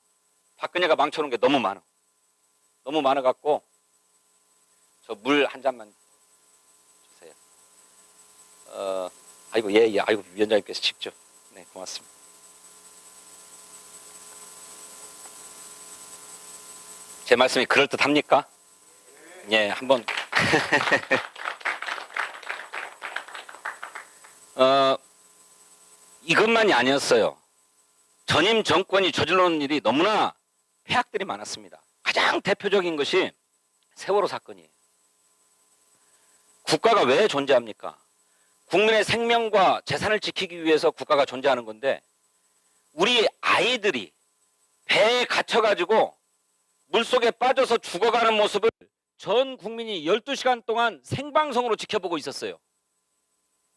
박근혜가 망쳐놓은 게 너무 많아. 너무 많아갖고 저 물 한 잔만 주세요. 아이고 예, 아이고 위원장님께서 직접. 네, 고맙습니다. 제 말씀이 그럴듯합니까? 예, 한번 이것만이 아니었어요. 전임 정권이 저질러놓은 일이 너무나 폐악들이 많았습니다. 가장 대표적인 것이 세월호 사건이에요. 국가가 왜 존재합니까? 국민의 생명과 재산을 지키기 위해서 국가가 존재하는 건데 우리 아이들이 배에 갇혀가지고 물속에 빠져서 죽어가는 모습을 전 국민이 12시간 동안 생방송으로 지켜보고 있었어요.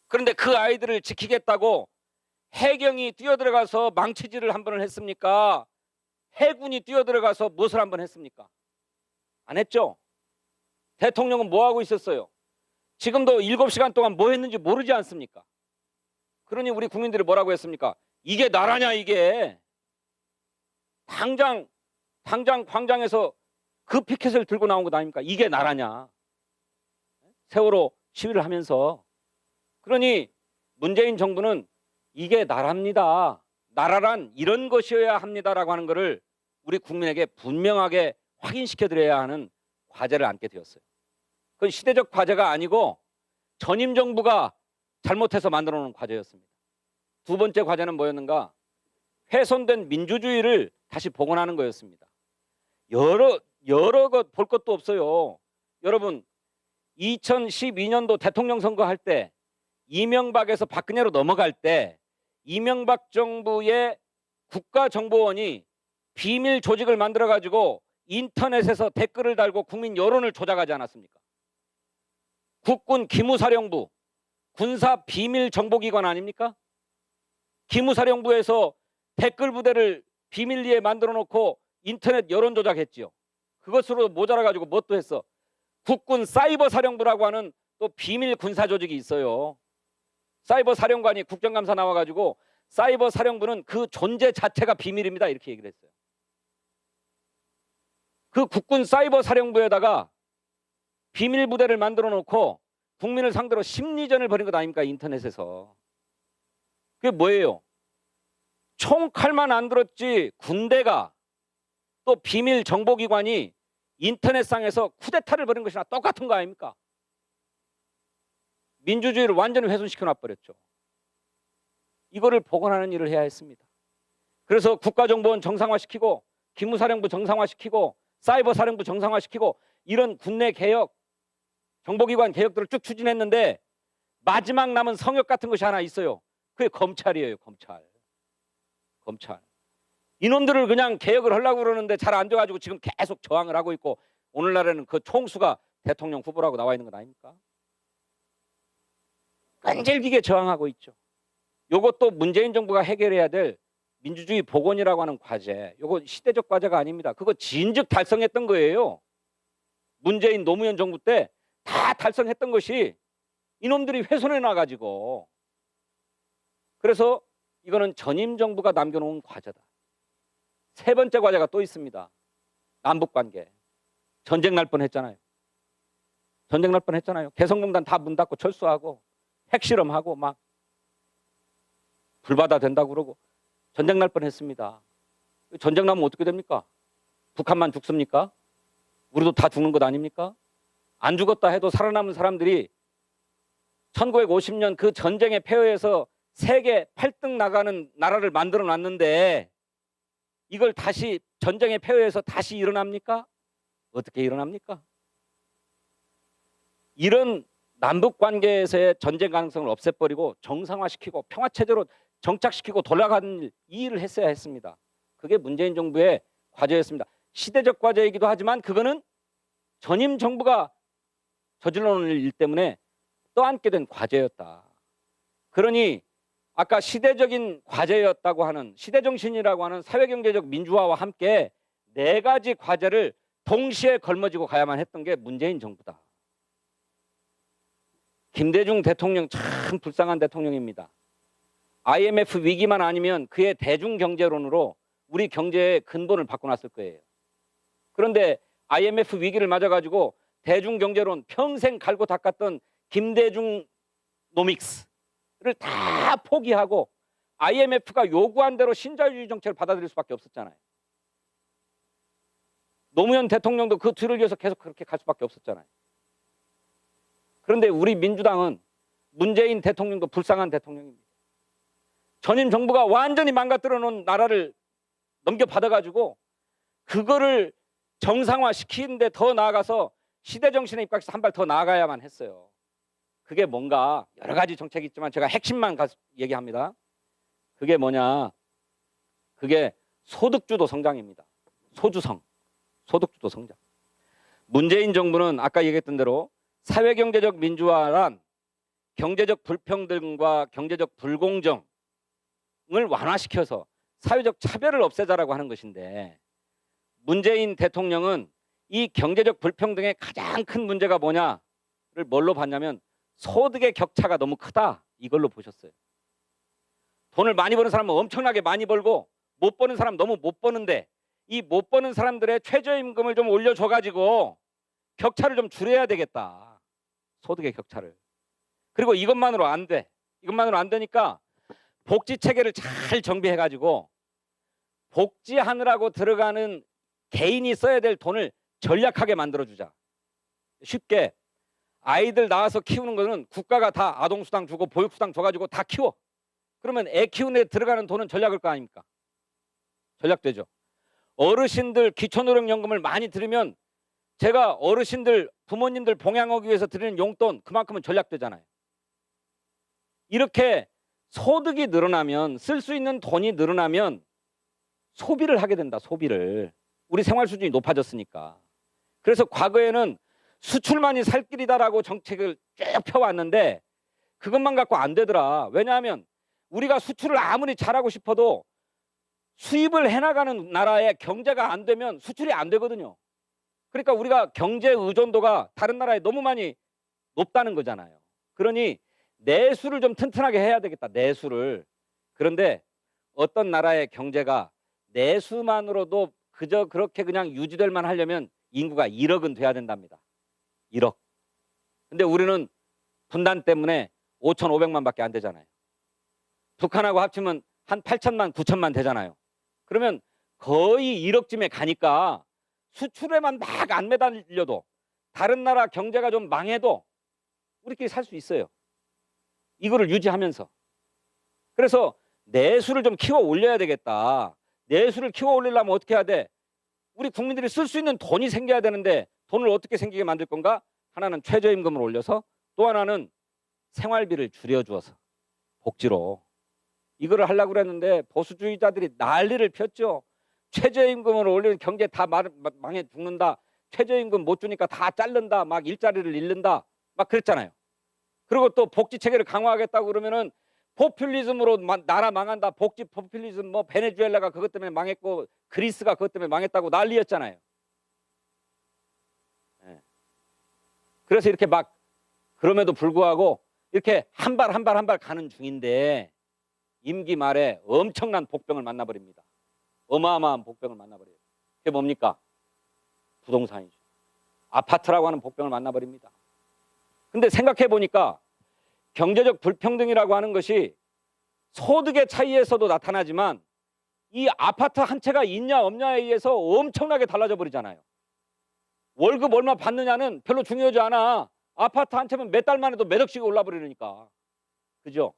그런데 그 아이들을 지키겠다고 해경이 뛰어들어가서 망치질을 한 번을 했습니까? 해군이 뛰어들어가서 무엇을 한 번 했습니까? 안 했죠? 대통령은 뭐 하고 있었어요? 지금도 7시간 동안 뭐 했는지 모르지 않습니까? 그러니 우리 국민들이 뭐라고 했습니까? 이게 나라냐 이게? 당장 광장에서 그 피켓을 들고 나온 것 아닙니까? 이게 나라냐? 세월호 시위를 하면서. 그러니 문재인 정부는 이게 나라입니다. 나라란 이런 것이어야 합니다라고 하는 것을 우리 국민에게 분명하게 확인시켜드려야 하는 과제를 안게 되었어요. 그건 시대적 과제가 아니고 전임 정부가 잘못해서 만들어 놓은 과제였습니다. 두 번째 과제는 뭐였는가? 훼손된 민주주의를 다시 복원하는 거였습니다. 여러 것 볼 것도 없어요. 여러분 2012년도 대통령 선거할 때 이명박에서 박근혜로 넘어갈 때 이명박 정부의 국가정보원이 비밀 조직을 만들어 가지고 인터넷에서 댓글을 달고 국민 여론을 조작하지 않았습니까? 국군 기무사령부, 군사 비밀 정보기관 아닙니까? 기무사령부에서 댓글 부대를 비밀리에 만들어 놓고 인터넷 여론 조작했지요. 그것으로 모자라 가지고 뭣도 했어? 국군 사이버 사령부라고 하는 또 비밀 군사 조직이 있어요. 사이버 사령관이 국정감사 나와 가지고 사이버 사령부는 그 존재 자체가 비밀입니다. 이렇게 얘기를 했어요. 그 국군 사이버 사령부에다가 비밀 부대를 만들어 놓고 국민을 상대로 심리전을 벌인 것 아닙니까? 인터넷에서. 그게 뭐예요? 총칼만 안 들었지 군대가 또 비밀 정보기관이 인터넷상에서 쿠데타를 벌인 것이나 똑같은 거 아닙니까? 민주주의를 완전히 훼손시켜 놔버렸죠. 이거를 복원하는 일을 해야 했습니다. 그래서 국가정보원 정상화시키고 기무사령부 정상화시키고 사이버 사령부 정상화시키고 이런 군내 개혁, 정보기관 개혁들을 쭉 추진했는데 마지막 남은 성역 같은 것이 하나 있어요. 그게 검찰이에요. 검찰. 이놈들을 그냥 개혁을 하려고 그러는데 잘 안 돼가지고 지금 계속 저항을 하고 있고 오늘날에는 그 총수가 대통령 후보라고 나와 있는 것 아닙니까? 끈질기게 저항하고 있죠. 이것도 문재인 정부가 해결해야 될 민주주의 복원이라고 하는 과제. 이거 시대적 과제가 아닙니다. 그거 진즉 달성했던 거예요. 문재인 노무현 정부 때 다 달성했던 것이 이놈들이 훼손해 놔가지고. 그래서 이거는 전임 정부가 남겨놓은 과제다. 세 번째 과제가 또 있습니다. 남북관계. 전쟁 날 뻔했잖아요. 개성공단 다 문 닫고 철수하고 핵실험하고 막 불바다 된다고 그러고 전쟁 날 뻔했습니다. 전쟁 나면 어떻게 됩니까? 북한만 죽습니까? 우리도 다 죽는 것 아닙니까? 안 죽었다 해도 살아남은 사람들이 1950년 그 전쟁의 폐허에서 세계 8등 나가는 나라를 만들어 놨는데 이걸 다시 전쟁의 폐허에서 다시 일어납니까? 어떻게 일어납니까? 이런 남북 관계에서의 전쟁 가능성을 없애버리고 정상화시키고 평화체제로 정착시키고 돌아가는 이 일을 했어야 했습니다. 그게 문재인 정부의 과제였습니다. 시대적 과제이기도 하지만 그거는 전임 정부가 저질러 놓은 일 때문에 떠안게 된 과제였다. 그러니 아까 시대적인 과제였다고 하는 시대정신이라고 하는 사회경제적 민주화와 함께 네 가지 과제를 동시에 걸머지고 가야만 했던 게 문재인 정부다. 김대중 대통령 참 불쌍한 대통령입니다. IMF 위기만 아니면 그의 대중경제론으로 우리 경제의 근본을 바꿔놨을 거예요. 그런데 IMF 위기를 맞아가지고 대중경제론 평생 갈고 닦았던 김대중 노믹스를 다 포기하고 IMF가 요구한 대로 신자유주의 정책을 받아들일 수밖에 없었잖아요. 노무현 대통령도 그 뒤를 이어서 계속 그렇게 갈 수밖에 없었잖아요. 그런데 우리 민주당은 문재인 대통령도 불쌍한 대통령입니다. 전임 정부가 완전히 망가뜨려 놓은 나라를 넘겨받아가지고 그거를 정상화시키는데 더 나아가서 시대정신에 입각해서 한 발 더 나아가야만 했어요. 그게 뭔가 여러 가지 정책이 있지만 제가 핵심만 얘기합니다. 그게 뭐냐? 그게 소득주도 성장입니다. 소득주도 성장. 문재인 정부는 아까 얘기했던 대로 사회경제적 민주화란 경제적 불평등과 경제적 불공정을 완화시켜서 사회적 차별을 없애자라고 하는 것인데 문재인 대통령은 이 경제적 불평등의 가장 큰 문제가 뭐냐를 뭘로 봤냐면 소득의 격차가 너무 크다 이걸로 보셨어요. 돈을 많이 버는 사람은 엄청나게 많이 벌고 못 버는 사람 너무 못 버는데 이 못 버는 사람들의 최저임금을 좀 올려줘가지고 격차를 좀 줄여야 되겠다. 소득의 격차를. 그리고 이것만으로 안 돼. 이것만으로 안 되니까 복지체계를 잘 정비해가지고 복지하느라고 들어가는 개인이 써야 될 돈을 전략하게 만들어주자. 쉽게 아이들 낳아서 키우는 거는 국가가 다 아동수당 주고 보육수당 줘가지고 다 키워. 그러면 애 키우는 데 들어가는 돈은 전략일 거 아닙니까? 전략되죠. 어르신들 기초노령연금을 많이 들으면 제가 어르신들 부모님들 봉양하기 위해서 드리는 용돈 그만큼은 전략되잖아요. 이렇게 소득이 늘어나면 쓸 수 있는 돈이 늘어나면 소비를 하게 된다. 소비를. 우리 생활 수준이 높아졌으니까. 그래서 과거에는 수출만이 살 길이다라고 정책을 쭉 펴왔는데 그것만 갖고 안 되더라. 왜냐하면 우리가 수출을 아무리 잘하고 싶어도 수입을 해나가는 나라의 경제가 안 되면 수출이 안 되거든요. 그러니까 우리가 경제 의존도가 다른 나라에 너무 많이 높다는 거잖아요. 그러니 내수를 좀 튼튼하게 해야 되겠다. 내수를. 그런데 어떤 나라의 경제가 내수만으로도 그저 그렇게 그냥 유지될 만 하려면 인구가 1억은 돼야 된답니다. 1억. 근데 우리는 분단 때문에 5,500만 밖에 안 되잖아요. 북한하고 합치면 한 8천만, 9천만 되잖아요. 그러면 거의 1억쯤에 가니까 수출에만 막 안 매달려도 다른 나라 경제가 좀 망해도 우리끼리 살 수 있어요. 이거를 유지하면서. 그래서 내수를 좀 키워 올려야 되겠다. 내수를 키워 올리려면 어떻게 해야 돼? 우리 국민들이 쓸 수 있는 돈이 생겨야 되는데 돈을 어떻게 생기게 만들 건가? 하나는 최저임금을 올려서 또 하나는 생활비를 줄여주어서 복지로. 이거를 하려고 그랬는데 보수주의자들이 난리를 폈죠. 최저임금을 올리면 경제 다 망해 죽는다. 최저임금 못 주니까 다 자른다. 막 일자리를 잃는다. 막 그랬잖아요. 그리고 또 복지체계를 강화하겠다고 그러면은 포퓰리즘으로 나라 망한다. 복지 포퓰리즘 뭐 베네수엘라가 그것 때문에 망했고 그리스가 그것 때문에 망했다고 난리였잖아요. 네. 그래서 이렇게 막 그럼에도 불구하고 이렇게 한 발 한 발 한 발 가는 중인데 임기 말에 엄청난 복병을 만나버립니다. 어마어마한 복병을 만나버려요. 그게 뭡니까? 부동산이죠. 아파트라고 하는 복병을 만나버립니다. 근데 생각해 보니까 경제적 불평등이라고 하는 것이 소득의 차이에서도 나타나지만 이 아파트 한 채가 있냐 없냐에 의해서 엄청나게 달라져 버리잖아요. 월급 얼마 받느냐는 별로 중요하지 않아. 아파트 한 채면 몇 달 만에도 몇 억씩 올라 버리니까. 그죠?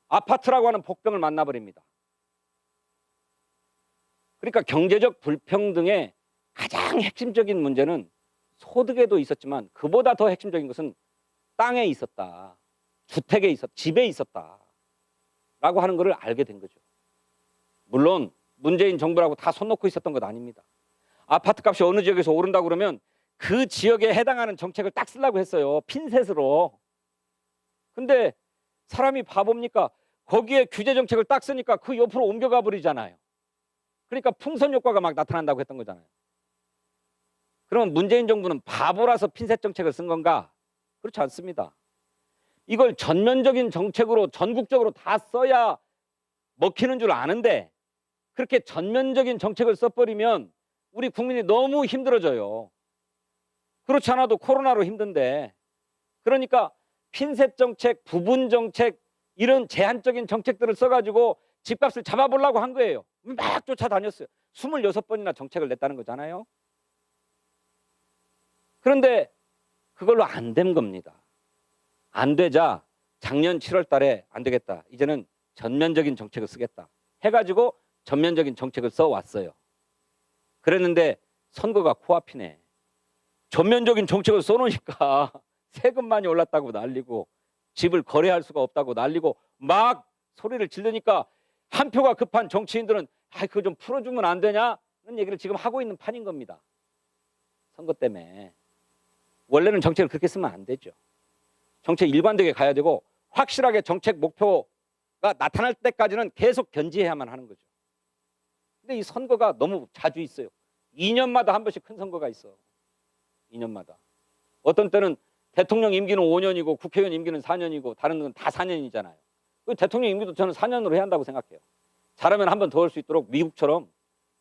아파트라고 하는 복병을 만나버립니다. 그러니까 경제적 불평등의 가장 핵심적인 문제는 소득에도 있었지만 그보다 더 핵심적인 것은 땅에 있었다. 주택에 있었다. 집에 있었다. 라고 하는 것을 알게 된 거죠. 물론 문재인 정부라고 다 손 놓고 있었던 것 아닙니다. 아파트 값이 어느 지역에서 오른다고 그러면 그 지역에 해당하는 정책을 딱 쓰려고 했어요. 핀셋으로. 근데 사람이 바보입니까? 거기에 규제 정책을 딱 쓰니까 그 옆으로 옮겨가 버리잖아요. 그러니까 풍선 효과가 막 나타난다고 했던 거잖아요. 그러면 문재인 정부는 바보라서 핀셋 정책을 쓴 건가? 그렇지 않습니다. 이걸 전면적인 정책으로 전국적으로 다 써야 먹히는 줄 아는데 그렇게 전면적인 정책을 써버리면 우리 국민이 너무 힘들어져요. 그렇지 않아도 코로나로 힘든데. 그러니까 핀셋 정책, 부분 정책 이런 제한적인 정책들을 써가지고 집값을 잡아보려고 한 거예요. 막 쫓아다녔어요. 26번이나 정책을 냈다는 거잖아요. 그런데 그걸로 안 된 겁니다. 안 되자 작년 7월 달에 안 되겠다. 이제는 전면적인 정책을 쓰겠다. 해가지고 전면적인 정책을 써왔어요. 그랬는데 선거가 코앞이네. 전면적인 정책을 써놓으니까 세금 많이 올랐다고 난리고 집을 거래할 수가 없다고 난리고 막 소리를 지르니까 한 표가 급한 정치인들은 그거 좀 풀어주면 안 되냐는 얘기를 지금 하고 있는 판인 겁니다. 선거 때문에. 원래는 정책을 그렇게 쓰면 안 되죠. 정책 일관되게 가야 되고 확실하게 정책 목표가 나타날 때까지는 계속 견지해야만 하는 거죠. 근데 이 선거가 너무 자주 있어요. 2년마다 한 번씩 큰 선거가 있어. 2년마다. 어떤 때는 대통령 임기는 5년이고 국회의원 임기는 4년이고 다른 건 다 4년이잖아요. 대통령 임기도 저는 4년으로 해야 한다고 생각해요. 잘하면 한 번 더 할 수 있도록 미국처럼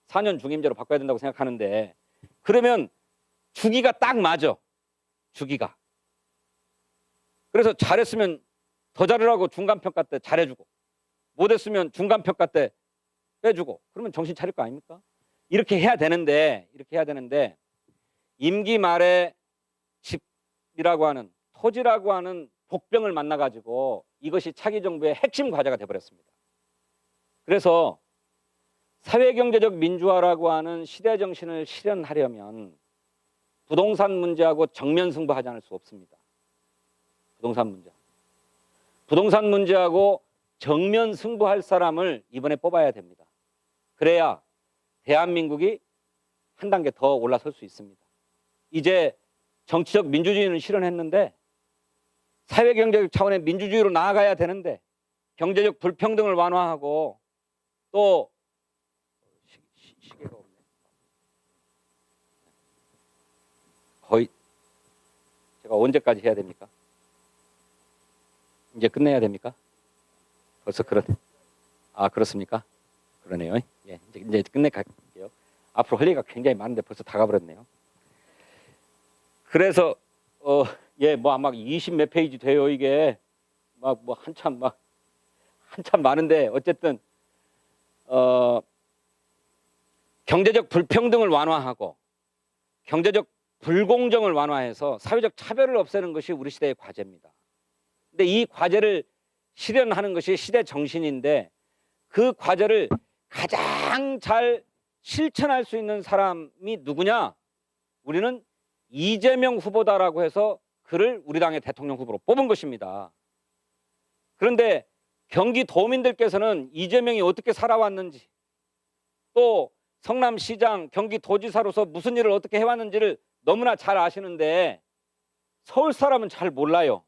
4년 중임제로 바꿔야 된다고 생각하는데 그러면 주기가 딱 맞아. 주기가. 그래서 잘했으면 더 잘하라고 중간평가 때 잘해주고 못했으면 중간평가 때 빼주고 그러면 정신 차릴 거 아닙니까? 이렇게 해야 되는데 임기 말에 집이라고 하는 토지라고 하는 복병을 만나가지고 이것이 차기 정부의 핵심 과제가 돼버렸습니다. 그래서 사회경제적 민주화라고 하는 시대 정신을 실현하려면 부동산 문제하고 정면 승부하지 않을 수 없습니다. 부동산 문제하고 정면 승부할 사람을 이번에 뽑아야 됩니다. 그래야 대한민국이 한 단계 더 올라설 수 있습니다. 이제 정치적 민주주의는 실현했는데 사회경제적 차원의 민주주의로 나아가야 되는데 경제적 불평등을 완화하고 또 시계가 없네. 거의 제가 언제까지 해야 됩니까? 이제 끝내야 됩니까? 벌써 그렇습니까? 그러네요. 예, 이제 끝내 갈게요. 앞으로 할 얘기가 굉장히 많은데 벌써 다 가버렸네요. 그래서 예, 뭐 아마 20 몇 페이지 돼요 이게 한참 많은데 어쨌든 경제적 불평등을 완화하고 경제적 불공정을 완화해서 사회적 차별을 없애는 것이 우리 시대의 과제입니다. 근데 이 과제를 실현하는 것이 시대 정신인데 그 과제를 가장 잘 실천할 수 있는 사람이 누구냐? 우리는 이재명 후보다라고 해서 그를 우리 당의 대통령 후보로 뽑은 것입니다. 그런데 경기도민들께서는 이재명이 어떻게 살아왔는지 또 성남시장, 경기도지사로서 무슨 일을 어떻게 해왔는지를 너무나 잘 아시는데 서울 사람은 잘 몰라요.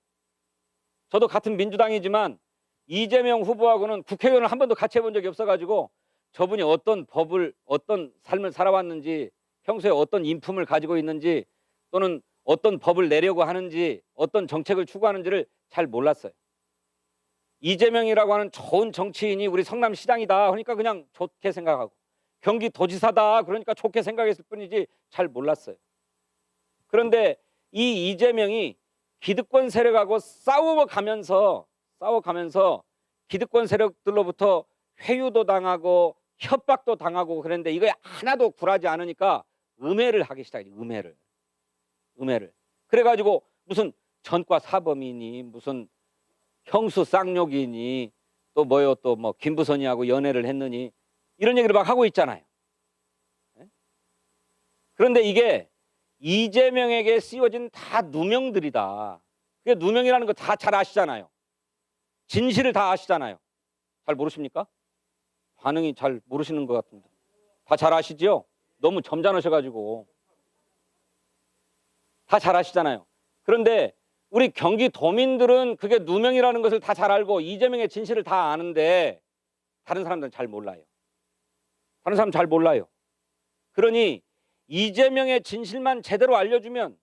저도 같은 민주당이지만 이재명 후보하고는 국회의원을 한 번도 같이 해본 적이 없어가지고 저분이 어떤 법을, 어떤 삶을 살아왔는지, 평소에 어떤 인품을 가지고 있는지 또는 어떤 법을 내려고 하는지, 어떤 정책을 추구하는지를 잘 몰랐어요. 이재명이라고 하는 좋은 정치인이 우리 성남시장이다 그러니까 그냥 좋게 생각하고, 경기도지사다 그러니까 좋게 생각했을 뿐이지 잘 몰랐어요. 그런데 이 이재명이 기득권 세력하고 싸워가면서 기득권 세력들로부터 회유도 당하고 협박도 당하고 그랬는데 이거에 하나도 굴하지 않으니까 음해를 하기 시작해요. 음해를. 그래가지고 무슨 전과 사범이니 무슨 형수 쌍욕이니 또 뭐요 또 뭐 김부선이하고 연애를 했느니 이런 얘기를 막 하고 있잖아요. 그런데 이게 이재명에게 씌워진 다 누명들이다. 그게 누명이라는 거 다 잘 아시잖아요. 진실을 다 아시잖아요. 잘 모르십니까? 반응이 잘 모르시는 것 같은데. 다 잘 아시죠? 너무 점잖으셔가지고. 다 잘 아시잖아요. 그런데 우리 경기도민들은 그게 누명이라는 것을 다 잘 알고 이재명의 진실을 다 아는데 다른 사람들은 잘 몰라요. 다른 사람은 잘 몰라요. 그러니 이재명의 진실만 제대로 알려주면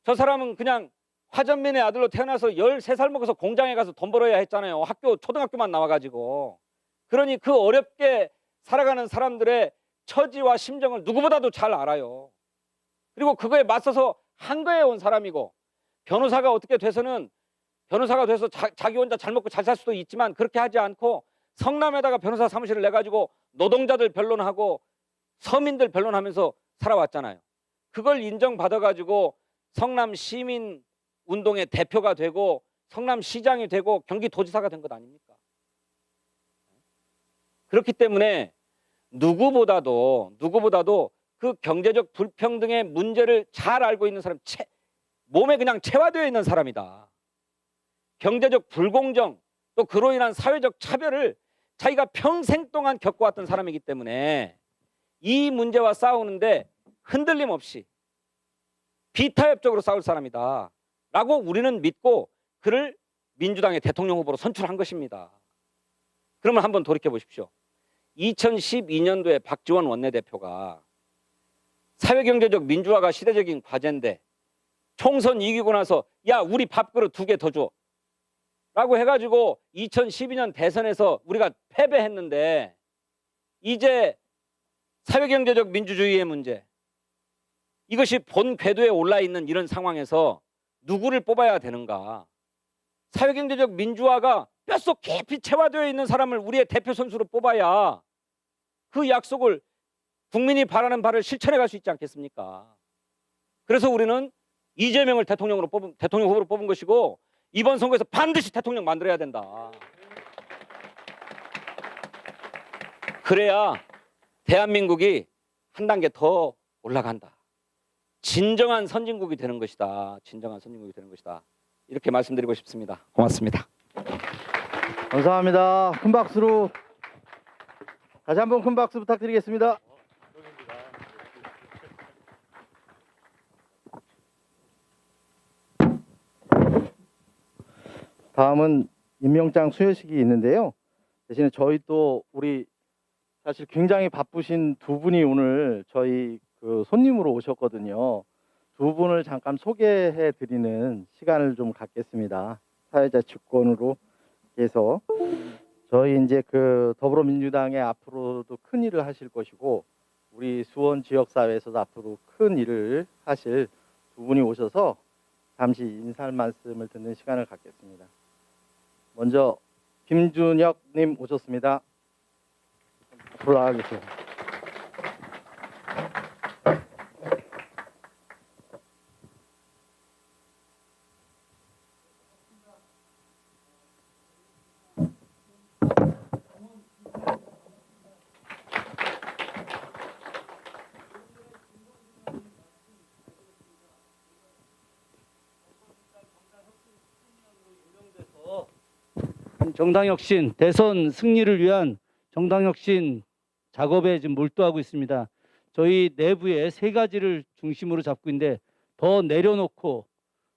저 사람은 그냥 화전민의 아들로 태어나서 13살 먹어서 공장에 가서 돈 벌어야 했잖아요. 초등학교만 나와가지고. 그러니 그 어렵게 살아가는 사람들의 처지와 심정을 누구보다도 잘 알아요. 그리고 그거에 맞서서 한거에 온 사람이고, 변호사가 어떻게 돼서는 변호사가 돼서 자기 혼자 잘 먹고 잘 살 수도 있지만 그렇게 하지 않고 성남에다가 변호사 사무실을 내가지고 노동자들 변론하고 서민들 변론하면서 살아왔잖아요. 그걸 인정받아가지고 성남 시민 운동의 대표가 되고 성남시장이 되고 경기도지사가 된 것 아닙니까? 그렇기 때문에 누구보다도 그 경제적 불평등의 문제를 잘 알고 있는 사람, 몸에 그냥 체화되어 있는 사람이다. 경제적 불공정 또 그로 인한 사회적 차별을 자기가 평생 동안 겪어왔던 사람이기 때문에 이 문제와 싸우는데 흔들림 없이 비타협적으로 싸울 사람이다 라고 우리는 믿고 그를 민주당의 대통령 후보로 선출한 것입니다. 그러면 한번 돌이켜 보십시오. 2012년도에 박지원 원내대표가 사회경제적 민주화가 시대적인 과제인데 총선 이기고 나서 야 우리 밥그릇 2개 더 줘 라고 해가지고 2012년 대선에서 우리가 패배했는데 이제 사회경제적 민주주의의 문제, 이것이 본 궤도에 올라있는 이런 상황에서 누구를 뽑아야 되는가? 사회경제적 민주화가 뼛속 깊이 체화되어 있는 사람을 우리의 대표 선수로 뽑아야 그 약속을 국민이 바라는 바를 실천해 갈 수 있지 않겠습니까? 그래서 우리는 이재명을 대통령 후보로 뽑은 것이고 이번 선거에서 반드시 대통령 만들어야 된다. 그래야 대한민국이 한 단계 더 올라간다. 진정한 선진국이 되는 것이다. 이렇게 말씀드리고 싶습니다. 고맙습니다. 감사합니다. 큰 박수로 다시 한번 큰 박수 부탁드리겠습니다. 다음은 임명장 수여식이 있는데요. 대신에 저희 또 우리 사실 굉장히 바쁘신 두 분이 오늘 저희 그 손님으로 오셨거든요. 두 분을 잠깐 소개해 드리는 시간을 좀 갖겠습니다. 사회자 직권으로 해서 저희 이제 그 더불어민주당의 앞으로도 큰 일을 하실 것이고 우리 수원 지역사회에서도 앞으로 큰 일을 하실 두 분이 오셔서 잠시 인사 말씀을 듣는 시간을 갖겠습니다. 먼저 김준혁님 오셨습니다. 앞으로 나와주세요. 정당혁신 대선 승리를 위한 정당혁신 작업에 지금 몰두하고 있습니다. 저희 내부에 세 가지를 중심으로 잡고 있는데 더 내려놓고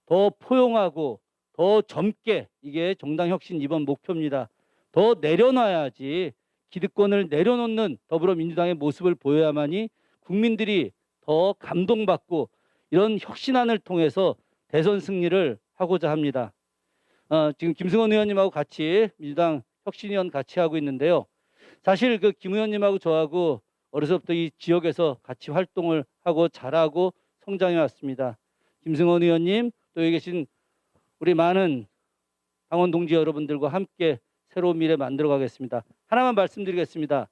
더 포용하고 더 젊게 이게 정당혁신 이번 목표입니다. 더 내려놔야지 기득권을 내려놓는 더불어민주당의 모습을 보여야만이 국민들이 더 감동받고 이런 혁신안을 통해서 대선 승리를 하고자 합니다. 지금 김승원 의원님하고 같이 민주당 혁신위원 같이 하고 있는데요. 사실 그 김 의원님하고 저하고 어려서부터 이 지역에서 같이 활동을 하고 자라고 성장해 왔습니다. 김승원 의원님 또 여기 계신 우리 많은 당원 동지 여러분들과 함께 새로운 미래 만들어 가겠습니다. 하나만 말씀드리겠습니다.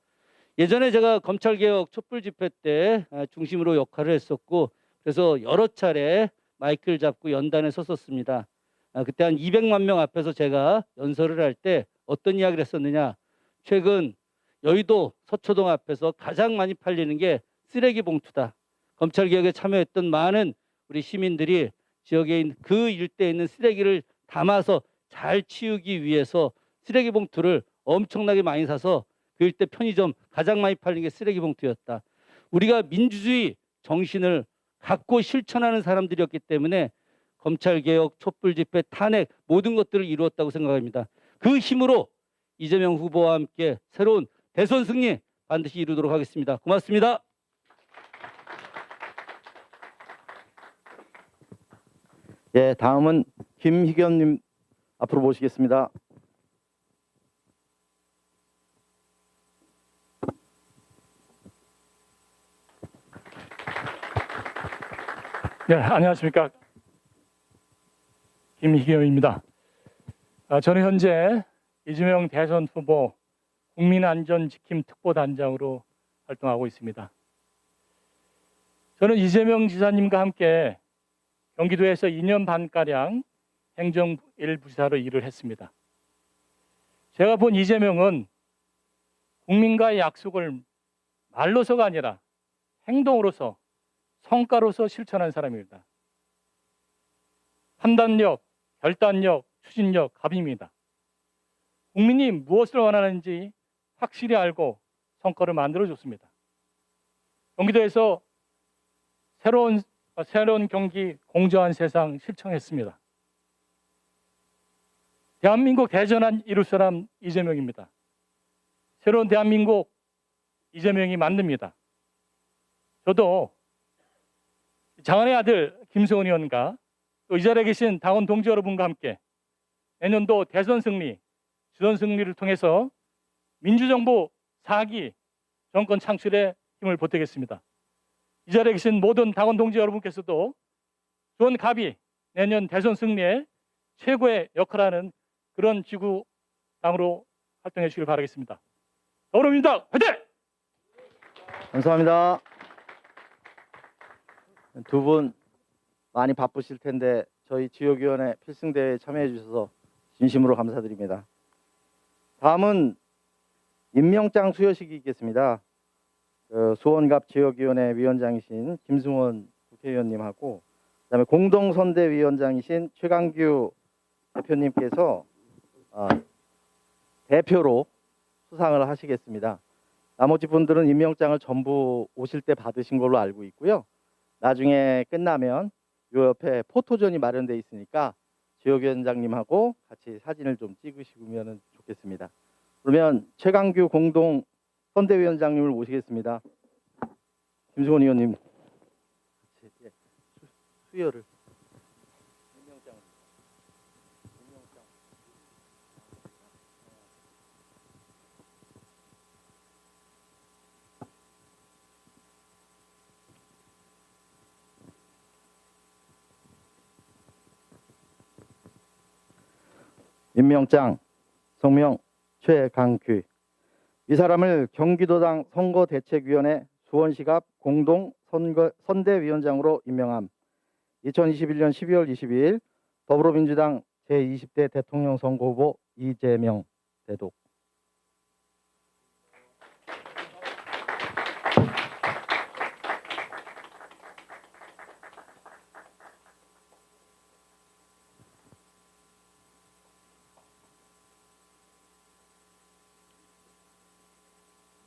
예전에 제가 검찰개혁 촛불 집회 때 중심으로 역할을 했었고 그래서 여러 차례 마이크를 잡고 연단에 섰었습니다. 그때 한 200만 명 앞에서 제가 연설을 할 때 어떤 이야기를 했었느냐. 최근 여의도 서초동 앞에서 가장 많이 팔리는 게 쓰레기 봉투다. 검찰개혁에 참여했던 많은 우리 시민들이 지역에 있는 그 일대에 있는 쓰레기를 담아서 잘 치우기 위해서 쓰레기 봉투를 엄청나게 많이 사서 그 일대 편의점 가장 많이 팔린 게 쓰레기 봉투였다. 우리가 민주주의 정신을 갖고 실천하는 사람들이었기 때문에 검찰개혁, 촛불집회, 탄핵 모든 것들을 이루었다고 생각합니다. 그 힘으로 이재명 후보와 함께 새로운 대선 승리 반드시 이루도록 하겠습니다. 고맙습니다. 예, 다음은 김희겸님 앞으로 모시겠습니다. 네, 안녕하십니까. 김희겸입니다. 저는 현재 이재명 대선 후보 국민안전지킴 특보단장으로 활동하고 있습니다. 저는 이재명 지사님과 함께 경기도에서 2년 반가량 행정 1부지사로 일을 했습니다. 제가 본 이재명은 국민과의 약속을 말로서가 아니라 행동으로서 성과로서 실천한 사람입니다. 판단력, 결단력, 추진력, 갑입니다. 국민이 무엇을 원하는지 확실히 알고 성과를 만들어줬습니다. 경기도에서 새로운 경기 공정한 세상 실천했습니다. 대한민국 대전환 이룰 사람 이재명입니다. 새로운 대한민국 이재명이 만듭니다. 저도 장안의 아들 김승원 의원과 또 이 자리에 계신 당원 동지 여러분과 함께 내년도 대선 승리, 지선 승리를 통해서 민주정부 4기 정권 창출에 힘을 보태겠습니다. 이 자리에 계신 모든 당원 동지 여러분께서도 좋은 갑이 내년 대선 승리에 최고의 역할을 하는 그런 지구당으로 활동해 주시길 바라겠습니다. 더불어민주당 화이팅! 감사합니다. 두 분 많이 바쁘실 텐데 저희 지역위원회 필승대회에 참여해 주셔서 진심으로 감사드립니다. 다음은 임명장 수여식이 있겠습니다. 수원갑 지역위원회 위원장이신 김승원 국회의원님하고 그다음에 공동선대위원장이신 최강규 대표님께서 대표로 수상을 하시겠습니다. 나머지 분들은 임명장을 전부 오실 때 받으신 걸로 알고 있고요. 나중에 끝나면 요 옆에 포토존이 마련되어 있으니까 지역위원장님하고 같이 사진을 좀 찍으시면 좋겠습니다. 그러면 최강규 공동 선대위원장님을 모시겠습니다. 김승원 의원님 수여를. 임명장 성명 최강규. 이 사람을 경기도당 선거대책위원회 수원시갑 공동 선대위원장으로 임명함. 2021년 12월 22일 더불어민주당 제20대 대통령 선거 후보 이재명 대독.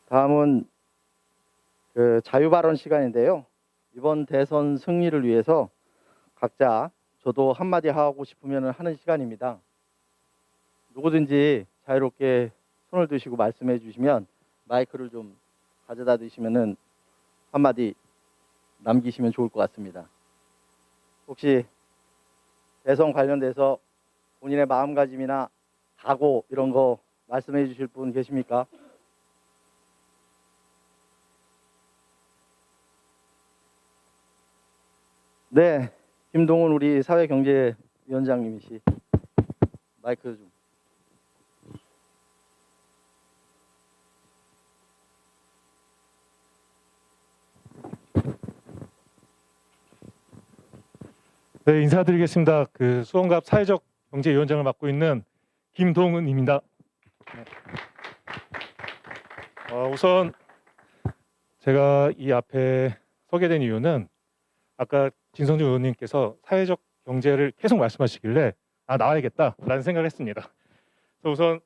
다음은 자유발언 시간인데요. 이번 대선 승리를 위해서 각자 저도 한마디 하고 싶으면 하는 시간입니다. 누구든지 자유롭게 손을 드시고 말씀해 주시면 마이크를 좀 가져다 드시면 한마디 남기시면 좋을 것 같습니다. 혹시 대선 관련돼서 본인의 마음가짐이나 각오 이런 거 말씀해 주실 분 계십니까? 네, 김동훈 우리 사회경제위원장님이시 마이크 좀. 네, 인사드리겠습니다. 수원갑 사회적 경제위원장을 맡고 있는 김동훈입니다. 우선 제가 이 앞에 서게 된 이유는 아까 진성준 의원님께서 사회적 경제를 계속 말씀하시길래 나와야겠다라는 생각을 했습니다. 그래서 우선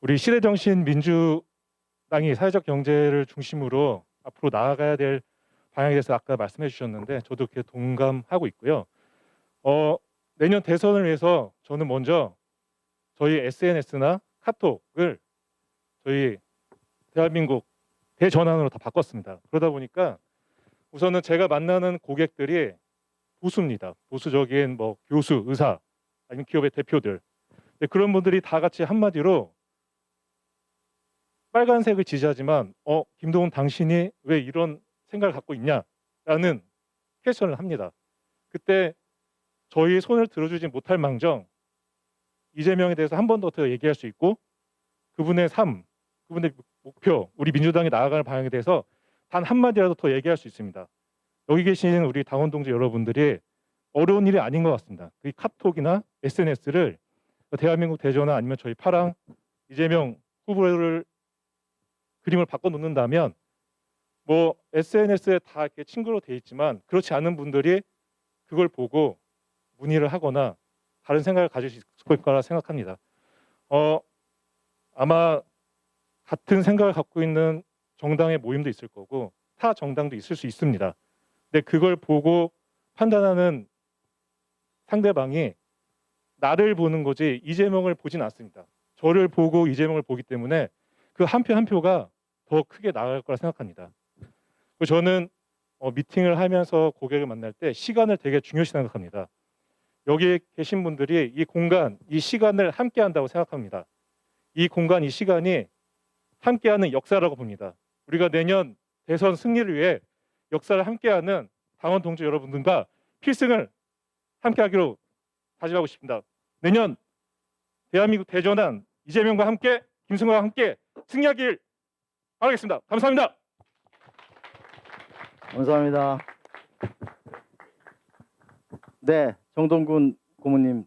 우리 시대정신 민주당이 사회적 경제를 중심으로 앞으로 나아가야 될 방향에 대해서 아까 말씀해 주셨는데 저도 그렇게 동감하고 있고요. 내년 대선을 위해서 저는 먼저 저희 SNS나 카톡을 저희 대한민국 대전환으로 다 바꿨습니다. 그러다 보니까 우선은 제가 만나는 고객들이 보수입니다. 보수적인 교수, 의사, 아니면 기업의 대표들. 그런 분들이 다 같이 한마디로 빨간색을 지지하지만 김동훈 당신이 왜 이런 생각을 갖고 있냐라는 퀘스천을 합니다. 그때 저희 손을 들어주지 못할 망정 이재명에 대해서 한 번 더 얘기할 수 있고 그분의 삶, 그분의 목표, 우리 민주당이 나아가는 방향에 대해서 단 한마디라도 더 얘기할 수 있습니다. 여기 계신 우리 당원 동지 여러분들이 어려운 일이 아닌 것 같습니다. 이 카톡이나 SNS를 대한민국 대전환 아니면 저희 파랑 이재명 후보를 그림을 바꿔놓는다면 SNS에 다 이렇게 친구로 돼 있지만 그렇지 않은 분들이 그걸 보고 문의를 하거나 다른 생각을 가질 수 있을 거라 생각합니다. 아마 같은 생각을 갖고 있는 정당의 모임도 있을 거고 타 정당도 있을 수 있습니다. 근데 그걸 보고 판단하는 상대방이 나를 보는 거지 이재명을 보진 않습니다. 저를 보고 이재명을 보기 때문에 그 한 표 한 표가 더 크게 나갈 거라 생각합니다. 저는 미팅을 하면서 고객을 만날 때 시간을 되게 중요시 생각합니다. 여기 계신 분들이 이 공간, 이 시간을 함께 한다고 생각합니다. 이 공간, 이 시간이 함께하는 역사라고 봅니다. 우리가 내년 대선 승리를 위해 역사를 함께하는 당원 동지 여러분들과 필승을 함께하기로 다짐하고 싶습니다. 내년 대한민국 대전환 이재명과 함께 김승호와 함께 승리하길 바라겠습니다. 감사합니다. 감사합니다. 네, 정동군 고문님.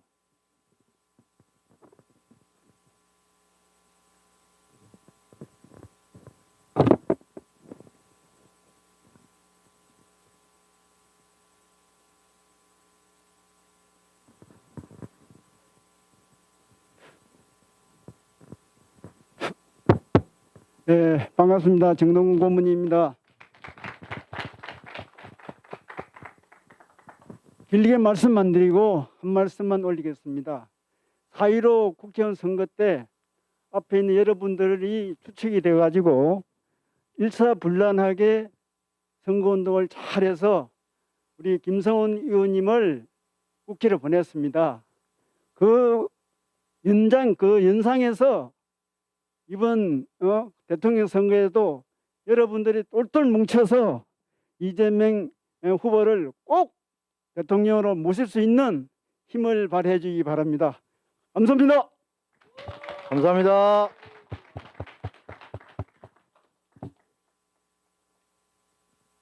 네, 반갑습니다. 정동훈 고문입니다. 길게 말씀만 드리고 한 말씀만 올리겠습니다. 4.15 국회의원 선거 때 앞에 있는 여러분들이 추측이 되어가지고 일사불란하게 선거운동을 잘해서 우리 김성훈 의원님을 국회로 보냈습니다. 그 연상에서 이번 대통령 선거에도 여러분들이 똘똘 뭉쳐서 이재명 후보를 꼭 대통령으로 모실 수 있는 힘을 발휘해 주기 바랍니다. 감사합니다. 감사합니다.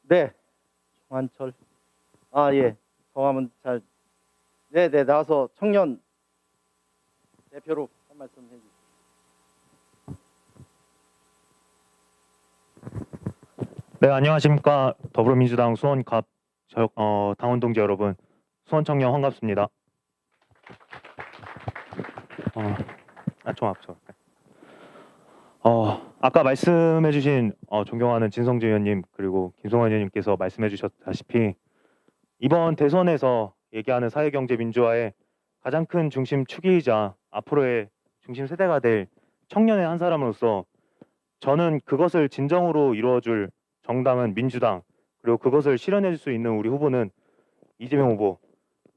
네, 정한철. 예. 성함은 잘. 네, 나와서 청년 대표로 한 말씀 해주세요. 네, 안녕하십니까. 더불어민주당 수원갑 당원 동지 여러분, 수원청년 환갑습니다. 좀 앞서. 아까 말씀해주신 존경하는 진성재 의원님 그리고 김성환 의원님께서 말씀해주셨다시피 이번 대선에서 얘기하는 사회경제민주화의 가장 큰 중심 축이자 앞으로의 중심 세대가 될 청년의 한 사람으로서 저는 그것을 진정으로 이루어줄 정당은 민주당, 그리고 그것을 실현해줄 수 있는 우리 후보는 이재명 후보,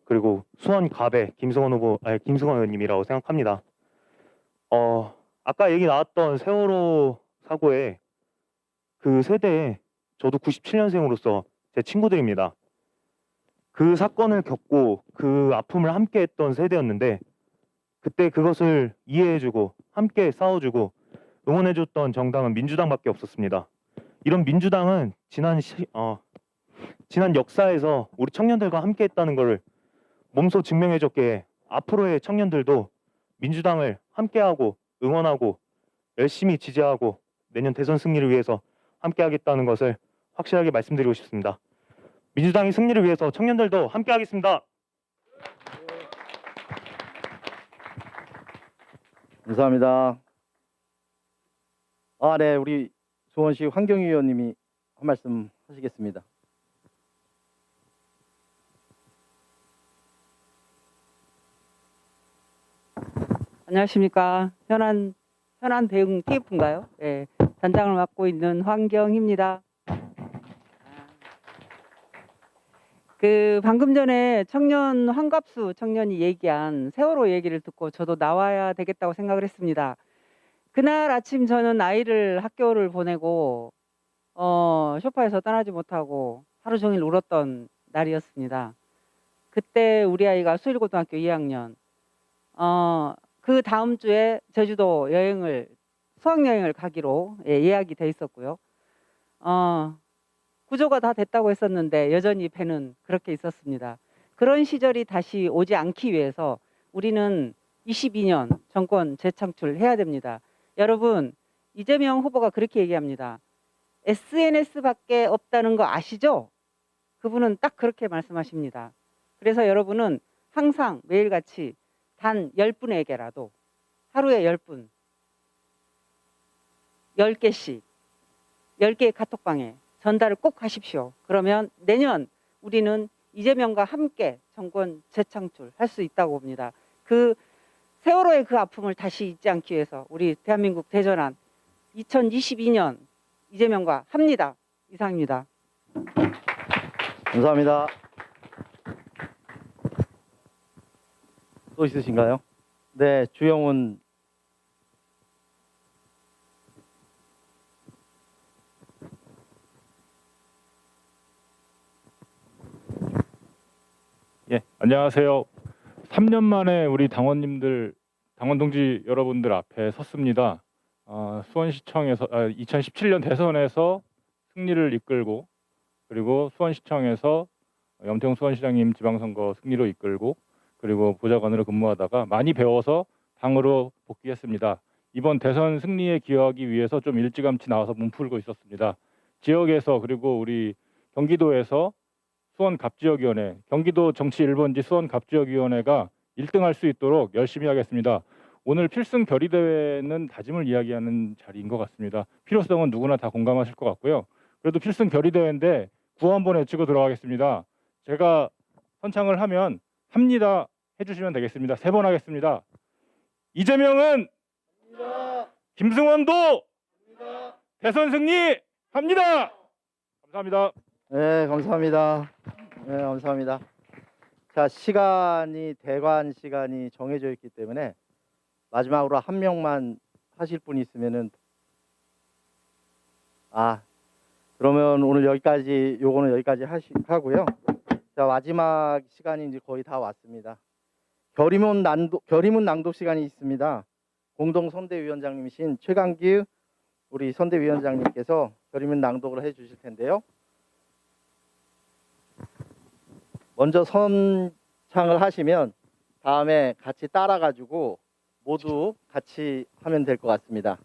그리고 수원갑의 김성환 의원님이라고 생각합니다. 아까 얘기 나왔던 세월호 사고에 그 세대에 저도 97년생으로서 제 친구들입니다. 그 사건을 겪고 그 아픔을 함께 했던 세대였는데 그때 그것을 이해해주고 함께 싸워주고 응원해줬던 정당은 민주당밖에 없었습니다. 이런 민주당은 지난 역사에서 우리 청년들과 함께 했다는 것을 몸소 증명해줬기에 앞으로의 청년들도 민주당을 함께하고 응원하고 열심히 지지하고 내년 대선 승리를 위해서 함께하겠다는 것을 확실하게 말씀드리고 싶습니다. 민주당의 승리를 위해서 청년들도 함께하겠습니다. 감사합니다. 네, 우리 수원시 환경위 의원님이 한 말씀 하시겠습니다. 안녕하십니까. 현안 대응 TF인가요? 네, 단장을 맡고 있는 황경희입니다. 방금 전에 청년 환갑수 청년이 얘기한 세월호 얘기를 듣고 저도 나와야 되겠다고 생각을 했습니다. 그날 아침 저는 아이를 학교를 보내고 소파에서 떠나지 못하고 하루 종일 울었던 날이었습니다. 그때 우리 아이가 수일고등학교 2학년 그 다음 주에 제주도 수학여행을 가기로 예약이 돼 있었고요. 구조가 다 됐다고 했었는데 여전히 배는 그렇게 있었습니다. 그런 시절이 다시 오지 않기 위해서 우리는 22년 정권 재창출해야 됩니다. 여러분, 이재명 후보가 그렇게 얘기합니다. SNS밖에 없다는 거 아시죠? 그분은 딱 그렇게 말씀하십니다. 그래서 여러분은 항상 매일같이 단 10분에게라도 하루에 10분 10개씩 10개의 카톡방에 전달을 꼭 하십시오. 그러면 내년 우리는 이재명과 함께 정권 재창출할 수 있다고 봅니다. 그 세월호의 그 아픔을 다시 잊지 않기 위해서 우리 대한민국 대전환 2022년 이재명과 합니다. 이상입니다. 감사합니다. 또 있으신가요? 네, 주영훈. 예, 안녕하세요. 3년 만에 우리 당원 동지 여러분들 앞에 섰습니다. 수원시청에서 2017년 대선에서 승리를 이끌고, 그리고 수원시청에서 염태웅 수원시장님 지방선거 승리로 이끌고, 그리고 보좌관으로 근무하다가 많이 배워서 당으로 복귀했습니다. 이번 대선 승리에 기여하기 위해서 좀 일찌감치 나와서 몸풀고 있었습니다. 지역에서, 그리고 우리 경기도에서 수원갑지역위원회, 경기도 정치 1번지 수원갑지역위원회가 1등할 수 있도록 열심히 하겠습니다. 오늘 필승 결의 대회는 다짐을 이야기하는 자리인 것 같습니다. 필요성은 누구나 다 공감하실 것 같고요. 그래도 필승 결의 대회인데 구호 한번 외치고 들어가겠습니다. 제가 선창을 하면 합니다 해주시면 되겠습니다. 3번 하겠습니다. 이재명은 김승원도 대선 승리 합니다. 감사합니다. 네, 감사합니다. 네, 감사합니다. 자, 대관 시간이 정해져 있기 때문에 마지막으로 한 명만 하실 분이 있으면은 그러면 오늘 요거는 여기까지 하고요. 자, 마지막 시간이 이제 거의 다 왔습니다. 결의문 낭독 시간이 있습니다. 공동 선대위원장님이신 최강규 우리 선대위원장님께서 결의문 낭독을 해 주실 텐데요. 먼저 선창을 하시면 다음에 같이 따라가지고 모두 같이 하면 될 것 같습니다.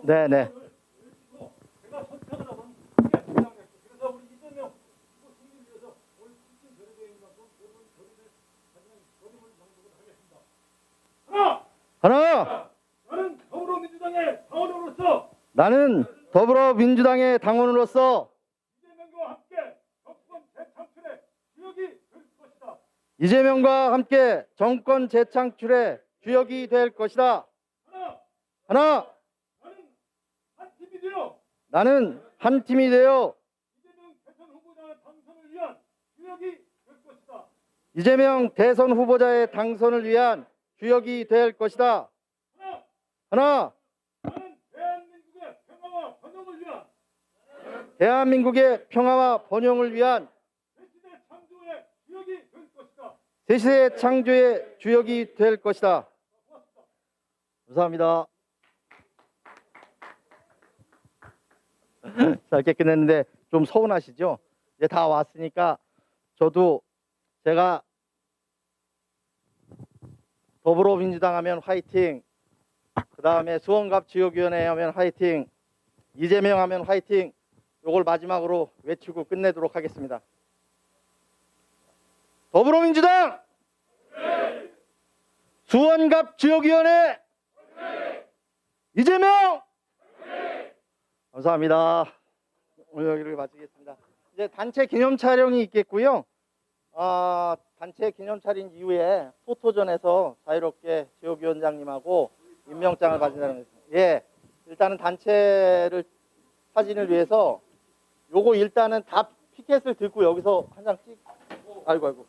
네네. 하나. 나는 더불어민주당의 당원으로서 이재명과 함께 정권 재창출의 주역이 될 것이다. 하나. 나는 한 팀이 되어 이재명 대선 후보자의 당선을 위한 주역이 될 것이다. 하나. 대한민국의 평화와 번영을 위한 새시대 창조의 주역이 될 것이다. 감사합니다. 짧게 끝냈는데 좀 서운하시죠? 이제 다 왔으니까 제가 더불어민주당 하면 화이팅, 그 다음에 수원갑 지역위원회 하면 화이팅, 이재명 하면 화이팅, 요걸 마지막으로 외치고 끝내도록 하겠습니다. 더불어민주당 수원갑 지역위원회 이재명 감사합니다. 오늘 여기를 마치겠습니다. 이제 단체 기념 촬영이 있겠고요. 단체 기념 촬영 이후에 포토존에서 자유롭게 지역위원장님하고 임명장을 가진다는 거죠. 예, 일단은 단체를 사진을 위해서 요거 일단은 다 피켓을 들고 여기서 한 장 찍. 아이고.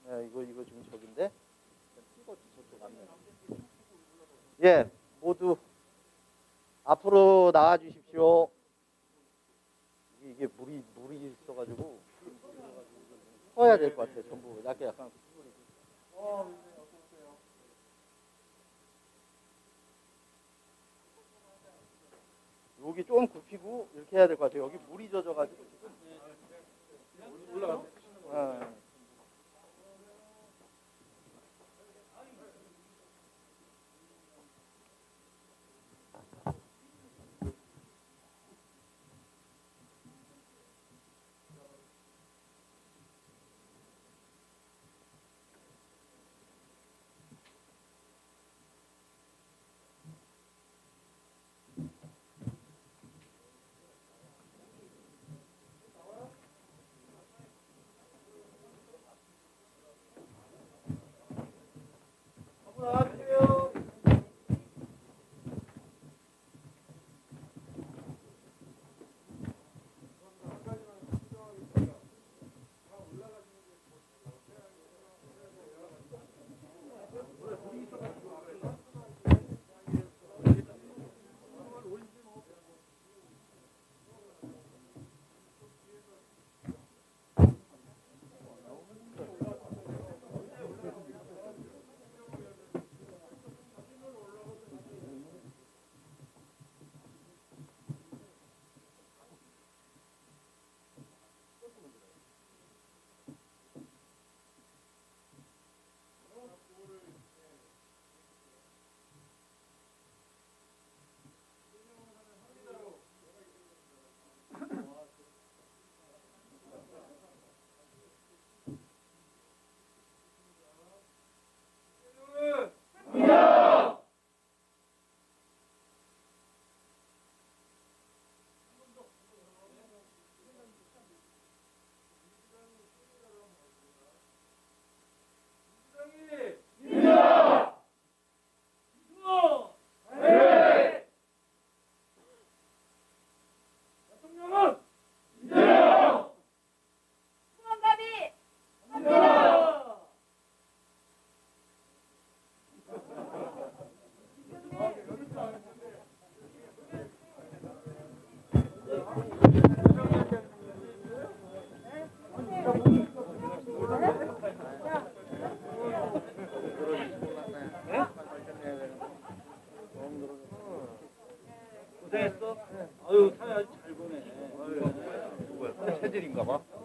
네, 이거 좀 저긴데. 예, 모두 앞으로 나와 주십시오. 이게 물이 있어가지고 서야 될 것 같아요. 전부 약간. 여기 좀 굽히고 이렇게 해야 될 것 같아요. 여기 물이 젖어가지고 지금. 올라가. 거?